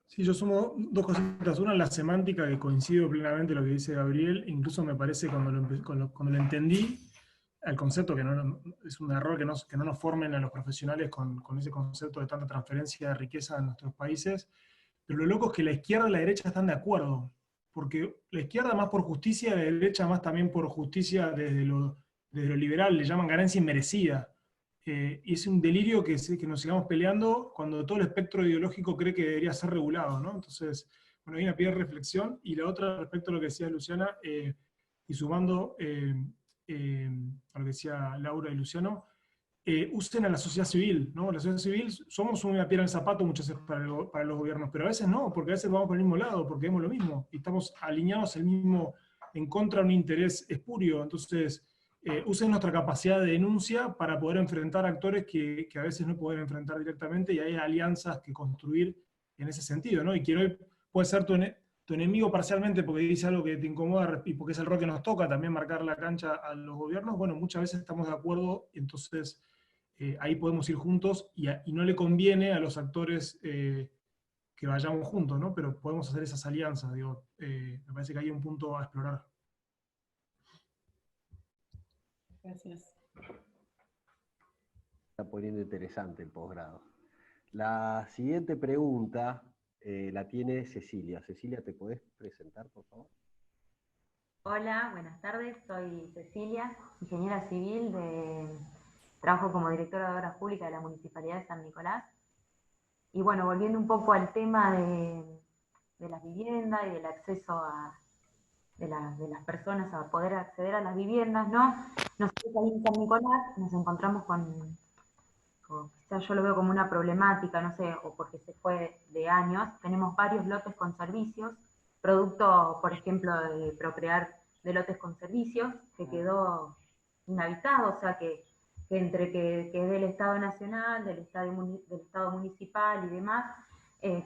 Sí, yo sumo dos cositas. Una, la semántica, que coincido plenamente con lo que dice Gabriel. Incluso me parece, cuando lo entendí, al concepto, es un error que no nos formen a los profesionales con ese concepto de tanta transferencia de riqueza en nuestros países, pero lo loco es que la izquierda y la derecha están de acuerdo, porque la izquierda más por justicia, la derecha más también por justicia desde lo liberal, le llaman ganancia inmerecida. Y es un delirio que nos sigamos peleando cuando todo el espectro ideológico cree que debería ser regulado, ¿no? Entonces, bueno, hay una pie de reflexión, y la otra respecto a lo que decía Luciana, y sumando a lo que decía Laura y Luciano, usen a la sociedad civil, ¿no? La sociedad civil somos una piedra en el zapato muchas veces para los gobiernos, pero a veces no, porque a veces vamos por el mismo lado, porque vemos lo mismo, y estamos alineados en contra de un interés espurio. Entonces, usen nuestra capacidad de denuncia para poder enfrentar actores que a veces no pueden enfrentar directamente, y hay alianzas que construir en ese sentido, ¿no? Y que hoy puede ser tu enemigo parcialmente porque dice algo que te incomoda y porque es el rol que nos toca también marcar la cancha a los gobiernos. Bueno, muchas veces estamos de acuerdo, y entonces ahí podemos ir juntos, y no le conviene a los actores que vayamos juntos, ¿no? Pero podemos hacer esas alianzas, digo, me parece que hay un punto a explorar. Gracias. Está poniendo interesante el posgrado. La siguiente pregunta la tiene Cecilia. Cecilia, ¿te podés presentar, por favor? Hola, buenas tardes. Soy Cecilia, ingeniera civil, trabajo como directora de Obras Públicas de la Municipalidad de San Nicolás. Y bueno, volviendo un poco al tema de las viviendas y del acceso de las personas a poder acceder a las viviendas, ¿no? Nosotros ahí en San Nicolás nos encontramos con quizás yo lo veo como una problemática, no sé, o porque se fue de años. Tenemos varios lotes con servicios, producto, por ejemplo, de Procrear, de lotes con servicios, que quedó inhabitado, o sea que entre que es del Estado Nacional, del Estado Municipal y demás,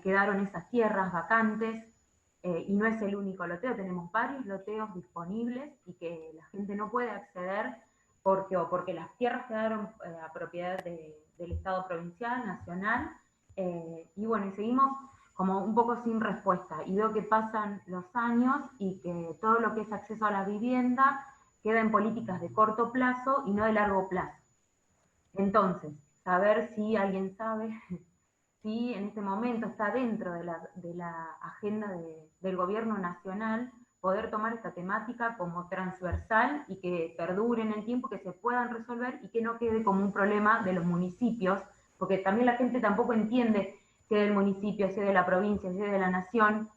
quedaron esas tierras vacantes, y no es el único loteo, tenemos varios loteos disponibles y que la gente no puede acceder porque las tierras quedaron a propiedad del Estado provincial, nacional, y bueno, y seguimos como un poco sin respuesta, y veo que pasan los años y que todo lo que es acceso a la vivienda queda en políticas de corto plazo y no de largo plazo. Entonces, saber si alguien sabe si en este momento está dentro de la agenda del gobierno nacional poder tomar esta temática como transversal y que perdure en el tiempo, que se puedan resolver y que no quede como un problema de los municipios, porque también la gente tampoco entiende si es del municipio, si es de la provincia, si es de la nación,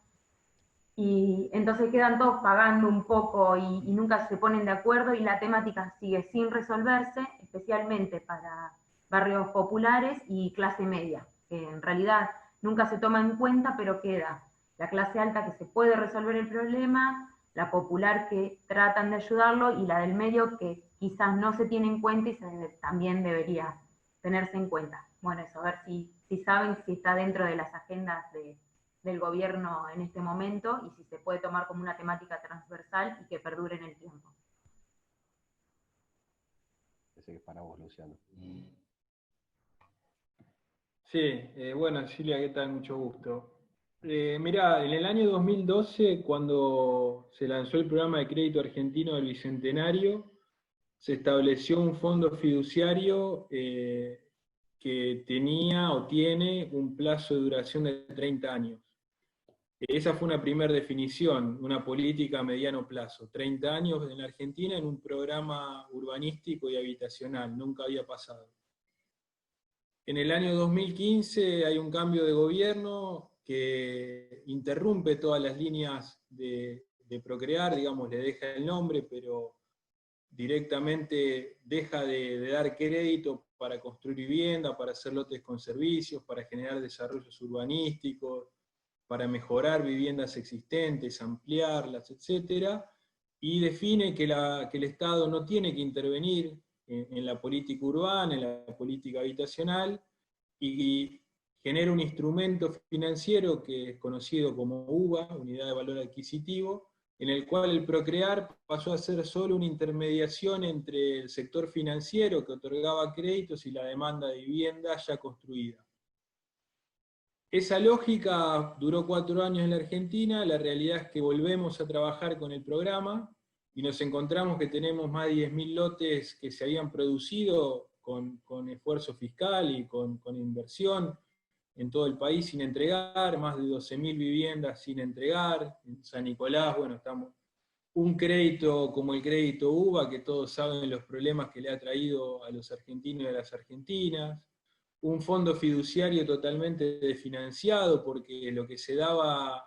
y entonces quedan todos pagando un poco y nunca se ponen de acuerdo, y la temática sigue sin resolverse, especialmente para barrios populares y clase media, que en realidad nunca se toma en cuenta, pero queda la clase alta que se puede resolver el problema, la popular que tratan de ayudarlo, y la del medio que quizás no se tiene en cuenta y también debería tenerse en cuenta. Bueno, eso, a ver si saben si está dentro de las agendas del gobierno en este momento y si se puede tomar como una temática transversal y que perdure en el tiempo. Parece que es para vos, Luciano. Sí, bueno, Silvia, ¿qué tal? Mucho gusto. Mirá, en el año 2012, cuando se lanzó el programa de crédito argentino del Bicentenario, se estableció un fondo fiduciario que tenía o tiene un plazo de duración de 30 años. Esa fue una primera definición, una política a mediano plazo. 30 años en la Argentina en un programa urbanístico y habitacional, nunca había pasado. En el año 2015 hay un cambio de gobierno que interrumpe todas las líneas de Procrear, digamos, le deja el nombre, pero directamente deja de dar crédito para construir vivienda, para hacer lotes con servicios, para generar desarrollos urbanísticos, para mejorar viviendas existentes, ampliarlas, etc. Y define que el Estado no tiene que intervenir en la política urbana, en la política habitacional, y genera un instrumento financiero que es conocido como UVA, Unidad de Valor Adquisitivo, en el cual el Procrear pasó a ser solo una intermediación entre el sector financiero que otorgaba créditos y la demanda de vivienda ya construida. Esa lógica duró 4 años en la Argentina. La realidad es que volvemos a trabajar con el programa, y nos encontramos que tenemos más de 10.000 lotes que se habían producido con esfuerzo fiscal y con inversión en todo el país sin entregar, más de 12.000 viviendas sin entregar. En San Nicolás, bueno, estamos un crédito como el crédito UBA, que todos saben los problemas que le ha traído a los argentinos y a las argentinas, un fondo fiduciario totalmente desfinanciado, porque lo que se daba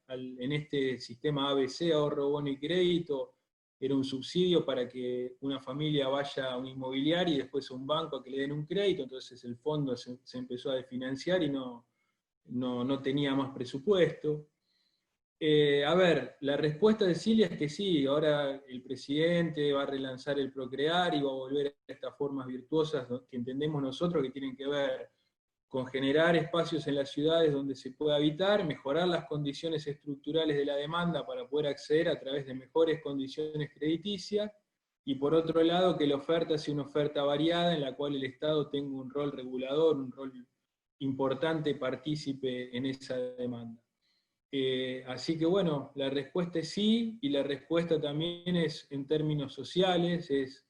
en este sistema ABC, ahorro, bono y crédito, era un subsidio para que una familia vaya a un inmobiliario y después a un banco a que le den un crédito, entonces el fondo se empezó a desfinanciar y no tenía más presupuesto. A ver, la respuesta de Cilia es que sí, ahora el presidente va a relanzar el Procrear y va a volver a estas formas virtuosas que entendemos nosotros que tienen que ver con generar espacios en las ciudades donde se pueda habitar, mejorar las condiciones estructurales de la demanda para poder acceder a través de mejores condiciones crediticias, y por otro lado que la oferta sea una oferta variada en la cual el Estado tenga un rol regulador, un rol importante, partícipe en esa demanda. Así que bueno, la respuesta es sí, y la respuesta también es en términos sociales, es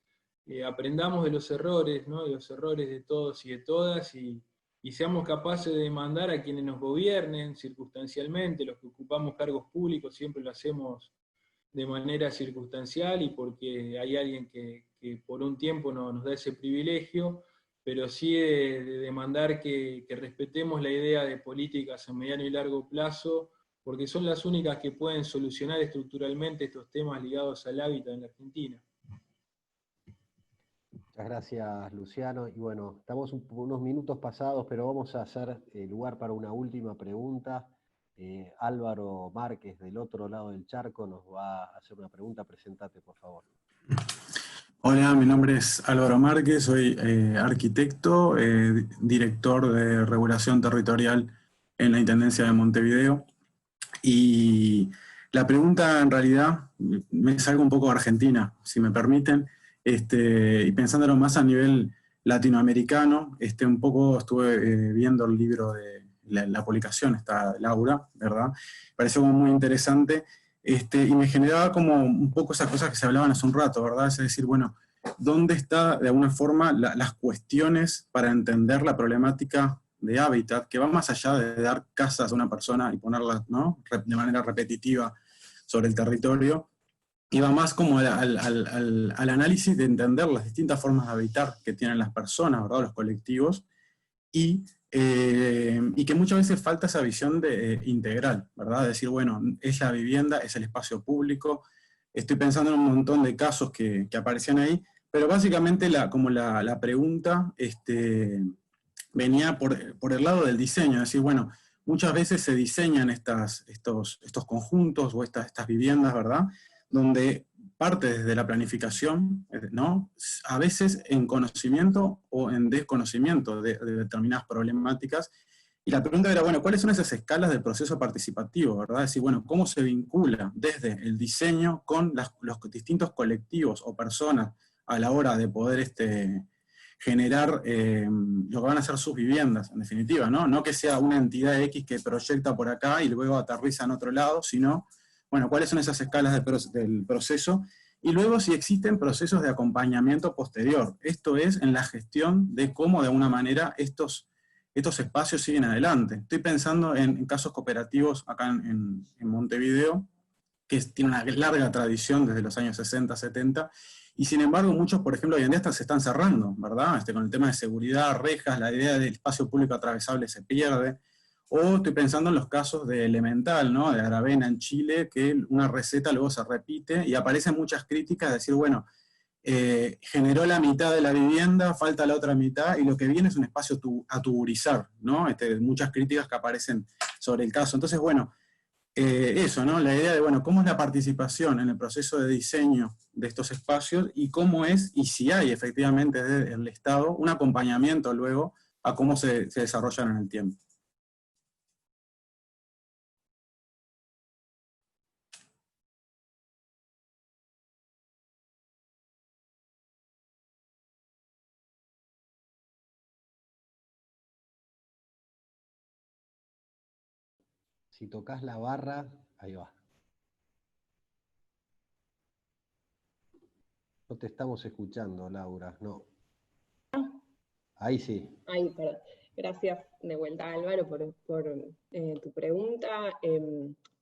aprendamos de los errores, ¿no? De los errores de todos y de todas, y seamos capaces de demandar a quienes nos gobiernen circunstancialmente. Los que ocupamos cargos públicos siempre lo hacemos de manera circunstancial y porque hay alguien que por un tiempo nos da ese privilegio, pero sí de demandar que respetemos la idea de políticas a mediano y largo plazo, porque son las únicas que pueden solucionar estructuralmente estos temas ligados al hábitat en la Argentina. Muchas gracias, Luciano. Y bueno, estamos unos minutos pasados, pero vamos a hacer lugar para una última pregunta. Álvaro Márquez, del otro lado del charco, nos va a hacer una pregunta. Presentate, por favor. Hola, mi nombre es Álvaro Márquez, soy arquitecto, director de regulación territorial en la Intendencia de Montevideo. Y la pregunta en realidad me salgo un poco de Argentina, si me permiten, y pensándolo más a nivel latinoamericano, un poco estuve viendo el libro de la publicación, está Laura, ¿verdad? Me pareció como muy interesante, y me generaba como un poco esas cosas que se hablaban hace un rato, ¿verdad? Es decir, bueno, ¿dónde está de alguna forma las cuestiones para entender la problemática de hábitat, que va más allá de dar casas a una persona y ponerlas, ¿no?, de manera repetitiva sobre el territorio, y va más como al análisis de entender las distintas formas de habitar que tienen las personas, ¿verdad?, los colectivos, y que muchas veces falta esa visión integral, ¿verdad? Decir, bueno, es la vivienda, es el espacio público. Estoy pensando en un montón de casos que aparecían ahí, pero básicamente la pregunta venía por el lado del diseño, es decir, bueno, muchas veces se diseñan estos conjuntos o estas viviendas, ¿verdad?, donde parte desde la planificación, ¿no?, a veces en conocimiento o en desconocimiento de determinadas problemáticas. Y la pregunta era, bueno, ¿cuáles son esas escalas del proceso participativo, verdad? Es decir, bueno, ¿cómo se vincula desde el diseño con los distintos colectivos o personas a la hora de poder generar lo que van a ser sus viviendas, en definitiva, ¿no? No que sea una entidad X que proyecta por acá y luego aterriza en otro lado, sino, bueno, ¿cuáles son esas escalas del proceso? Y luego si existen procesos de acompañamiento posterior. Esto es en la gestión de cómo de alguna manera estos espacios siguen adelante. Estoy pensando en casos cooperativos acá en Montevideo, que tienen una larga tradición desde los años 60, 70, y sin embargo muchos, por ejemplo, hoy en día hasta se están cerrando, ¿verdad? Con el tema de seguridad, rejas, la idea del espacio público atravesable se pierde. O estoy pensando en los casos de Elemental, ¿no?, de Aravena en Chile, que una receta luego se repite y aparecen muchas críticas de decir, bueno, generó la mitad de la vivienda, falta la otra mitad, y lo que viene es un espacio a tuburizar, ¿no? Muchas críticas que aparecen sobre el caso. Entonces, bueno, eso, ¿no? La idea de, bueno, cómo es la participación en el proceso de diseño de estos espacios y cómo es, y si hay efectivamente desde el Estado, un acompañamiento luego a cómo se desarrollan en el tiempo. Si tocas la barra, ahí va. No te estamos escuchando, Laura, no. Ahí sí. Ay, perdón. Gracias de vuelta, Álvaro, por tu pregunta.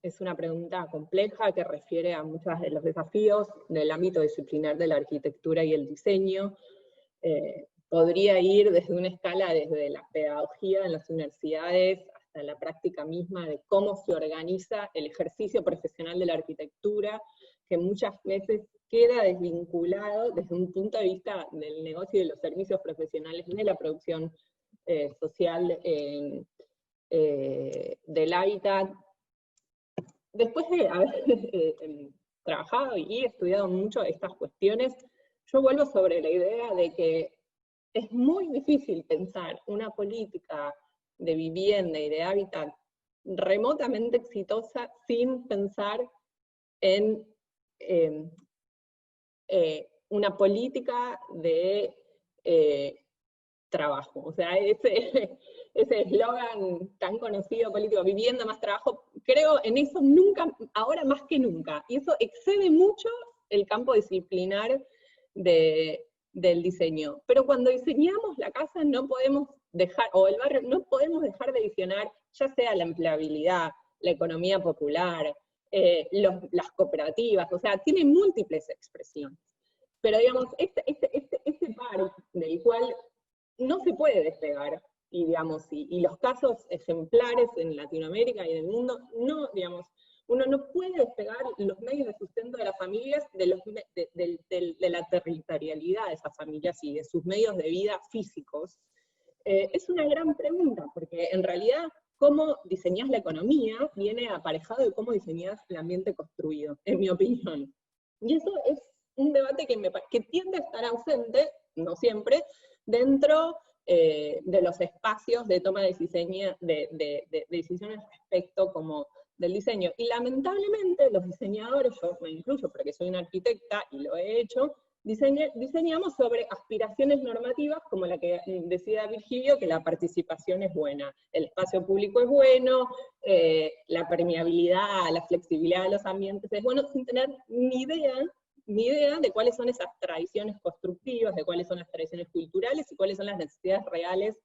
Es una pregunta compleja que refiere a muchos de los desafíos del ámbito disciplinar de la arquitectura y el diseño. Podría ir desde una escala, desde la pedagogía en las universidades hasta la práctica misma de cómo se organiza el ejercicio profesional de la arquitectura, que muchas veces queda desvinculado desde un punto de vista del negocio y de los servicios profesionales de la producción social del hábitat. Después de haber trabajado y estudiado mucho estas cuestiones, yo vuelvo sobre la idea de que es muy difícil pensar una política de vivienda y de hábitat remotamente exitosa sin pensar en una política de trabajo. O sea, ese eslogan tan conocido político, vivienda más trabajo, creo en eso nunca, ahora más que nunca. Y eso excede mucho el campo disciplinar del diseño. Pero cuando diseñamos la casa no podemos dejar, o el barrio, no podemos dejar de visionar, ya sea la empleabilidad, la economía popular, las cooperativas, o sea, tiene múltiples expresiones. Pero digamos, este par del cual no se puede despegar, y digamos, y los casos ejemplares en Latinoamérica y en el mundo, no, digamos, uno no puede despegar los medios de sustento de las familias de la territorialidad de esas familias y de sus medios de vida físicos. Es una gran pregunta, porque en realidad cómo diseñás la economía viene aparejado de cómo diseñás el ambiente construido, en mi opinión. Y eso es un debate que tiende a estar ausente, no siempre, dentro de los espacios de toma de decisiones respecto como del diseño. Y lamentablemente los diseñadores, yo me incluyo porque soy una arquitecta y lo he hecho, diseñamos sobre aspiraciones normativas como la que decía Virgilio, que la participación es buena, el espacio público es bueno, la permeabilidad, la flexibilidad de los ambientes es bueno, sin tener ni idea de cuáles son esas tradiciones constructivas, de cuáles son las tradiciones culturales y cuáles son las necesidades reales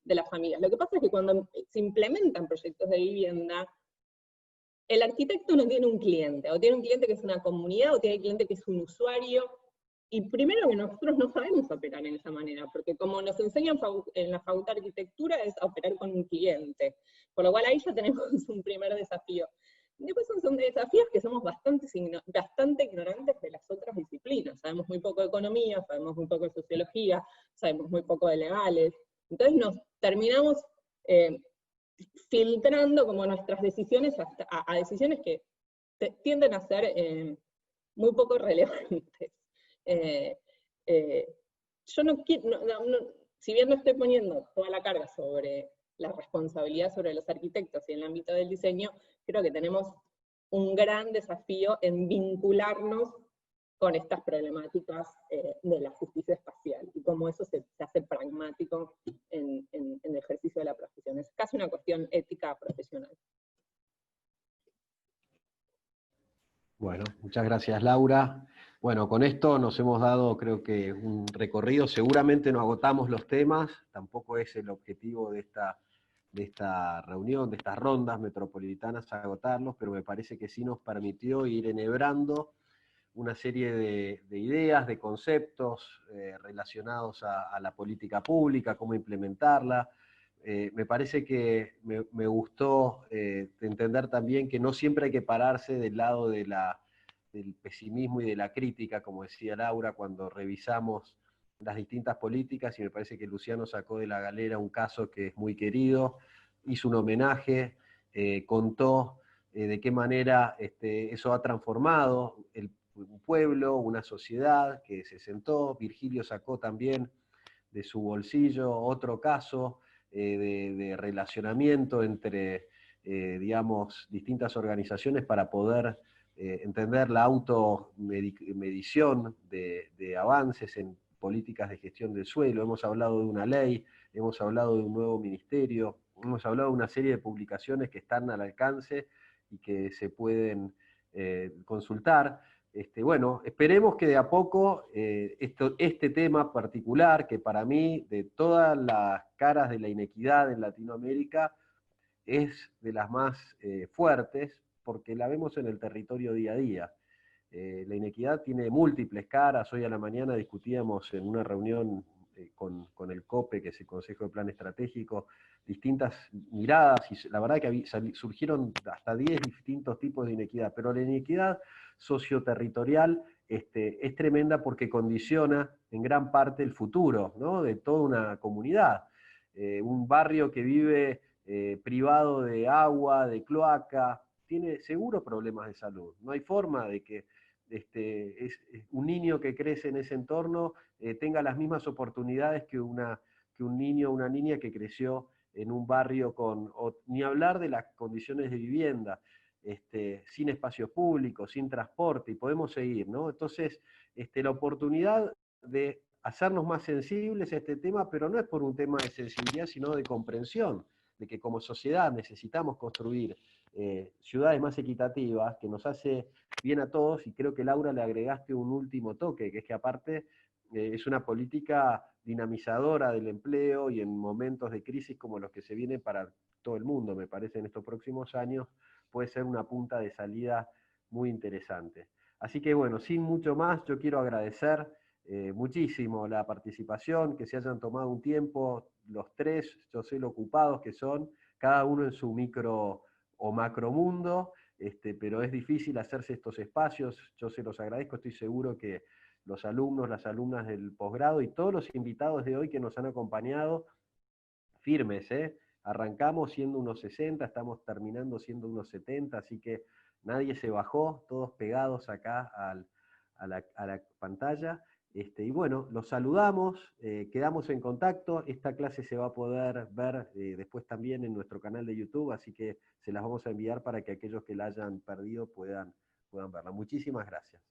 de las familias. Lo que pasa es que cuando se implementan proyectos de vivienda, el arquitecto no tiene un cliente, o tiene un cliente que es una comunidad, o tiene un cliente que es un usuario, y primero que nosotros no sabemos operar en esa manera, porque como nos enseñan en la Facultad de Arquitectura es a operar con un cliente, por lo cual ahí ya tenemos un primer desafío. Después son desafíos que somos bastante ignorantes de las otras disciplinas, sabemos muy poco de economía, sabemos muy poco de sociología, sabemos muy poco de legales, entonces nos terminamos filtrando como nuestras decisiones a decisiones que tienden a ser muy poco relevantes. Yo no quiero, si bien no estoy poniendo toda la carga sobre la responsabilidad sobre los arquitectos y en el ámbito del diseño, creo que tenemos un gran desafío en vincularnos con estas problemáticas de la justicia espacial, y cómo eso se hace pragmático en el ejercicio de la profesión. Es casi una cuestión ética profesional. Bueno, muchas gracias, Laura. Bueno, con esto nos hemos dado, creo que, un recorrido. Seguramente no agotamos los temas, tampoco es el objetivo de esta reunión, de estas rondas metropolitanas, agotarlos, pero me parece que sí nos permitió ir enhebrando una serie de ideas, de conceptos relacionados a la política pública, cómo implementarla. Me parece que me gustó entender también que no siempre hay que pararse del lado del pesimismo y de la crítica, como decía Laura, cuando revisamos las distintas políticas, y me parece que Luciano sacó de la galera un caso que es muy querido, hizo un homenaje, contó de qué manera eso ha transformado un pueblo, una sociedad que se sentó. Virgilio sacó también de su bolsillo otro caso de relacionamiento entre, digamos, distintas organizaciones para poder entender la automedición de avances en políticas de gestión del suelo. Hemos hablado de una ley, hemos hablado de un nuevo ministerio, hemos hablado de una serie de publicaciones que están al alcance y que se pueden consultar. Bueno, esperemos que de a poco este tema particular, que para mí, de todas las caras de la inequidad en Latinoamérica, es de las más fuertes, porque la vemos en el territorio día a día. La inequidad tiene múltiples caras. Hoy a la mañana discutíamos en una reunión con el COPE, que es el Consejo de Plan Estratégico, distintas miradas, y la verdad que surgieron hasta 10 distintos tipos de inequidad, pero la inequidad socioterritorial es tremenda porque condiciona en gran parte el futuro, ¿no?, de toda una comunidad. Un barrio que vive privado de agua, de cloaca, tiene seguro problemas de salud. No hay forma de que un niño que crece en ese entorno tenga las mismas oportunidades que un niño o una niña que creció en un barrio ni hablar de las condiciones de vivienda, sin espacios públicos, sin transporte, y podemos seguir, ¿no? Entonces, la oportunidad de hacernos más sensibles a este tema, pero no es por un tema de sensibilidad, sino de comprensión, de que como sociedad necesitamos construir ciudades más equitativas, que nos hace bien a todos, y creo que, Laura, le agregaste un último toque, que es que aparte es una política dinamizadora del empleo, y en momentos de crisis como los que se vienen para todo el mundo, me parece, en estos próximos años, puede ser una punta de salida muy interesante. Así que bueno, sin mucho más, yo quiero agradecer muchísimo la participación, que se hayan tomado un tiempo, los tres, yo sé lo ocupados que son, cada uno en su micro o macromundo, pero es difícil hacerse estos espacios. Yo se los agradezco, estoy seguro que los alumnos, las alumnas del posgrado y todos los invitados de hoy que nos han acompañado, firmes, arrancamos siendo unos 60, estamos terminando siendo unos 70, así que nadie se bajó, todos pegados acá a la pantalla. Y bueno, los saludamos, quedamos en contacto. Esta clase se va a poder ver después también en nuestro canal de YouTube, así que se las vamos a enviar para que aquellos que la hayan perdido puedan verla. Muchísimas gracias.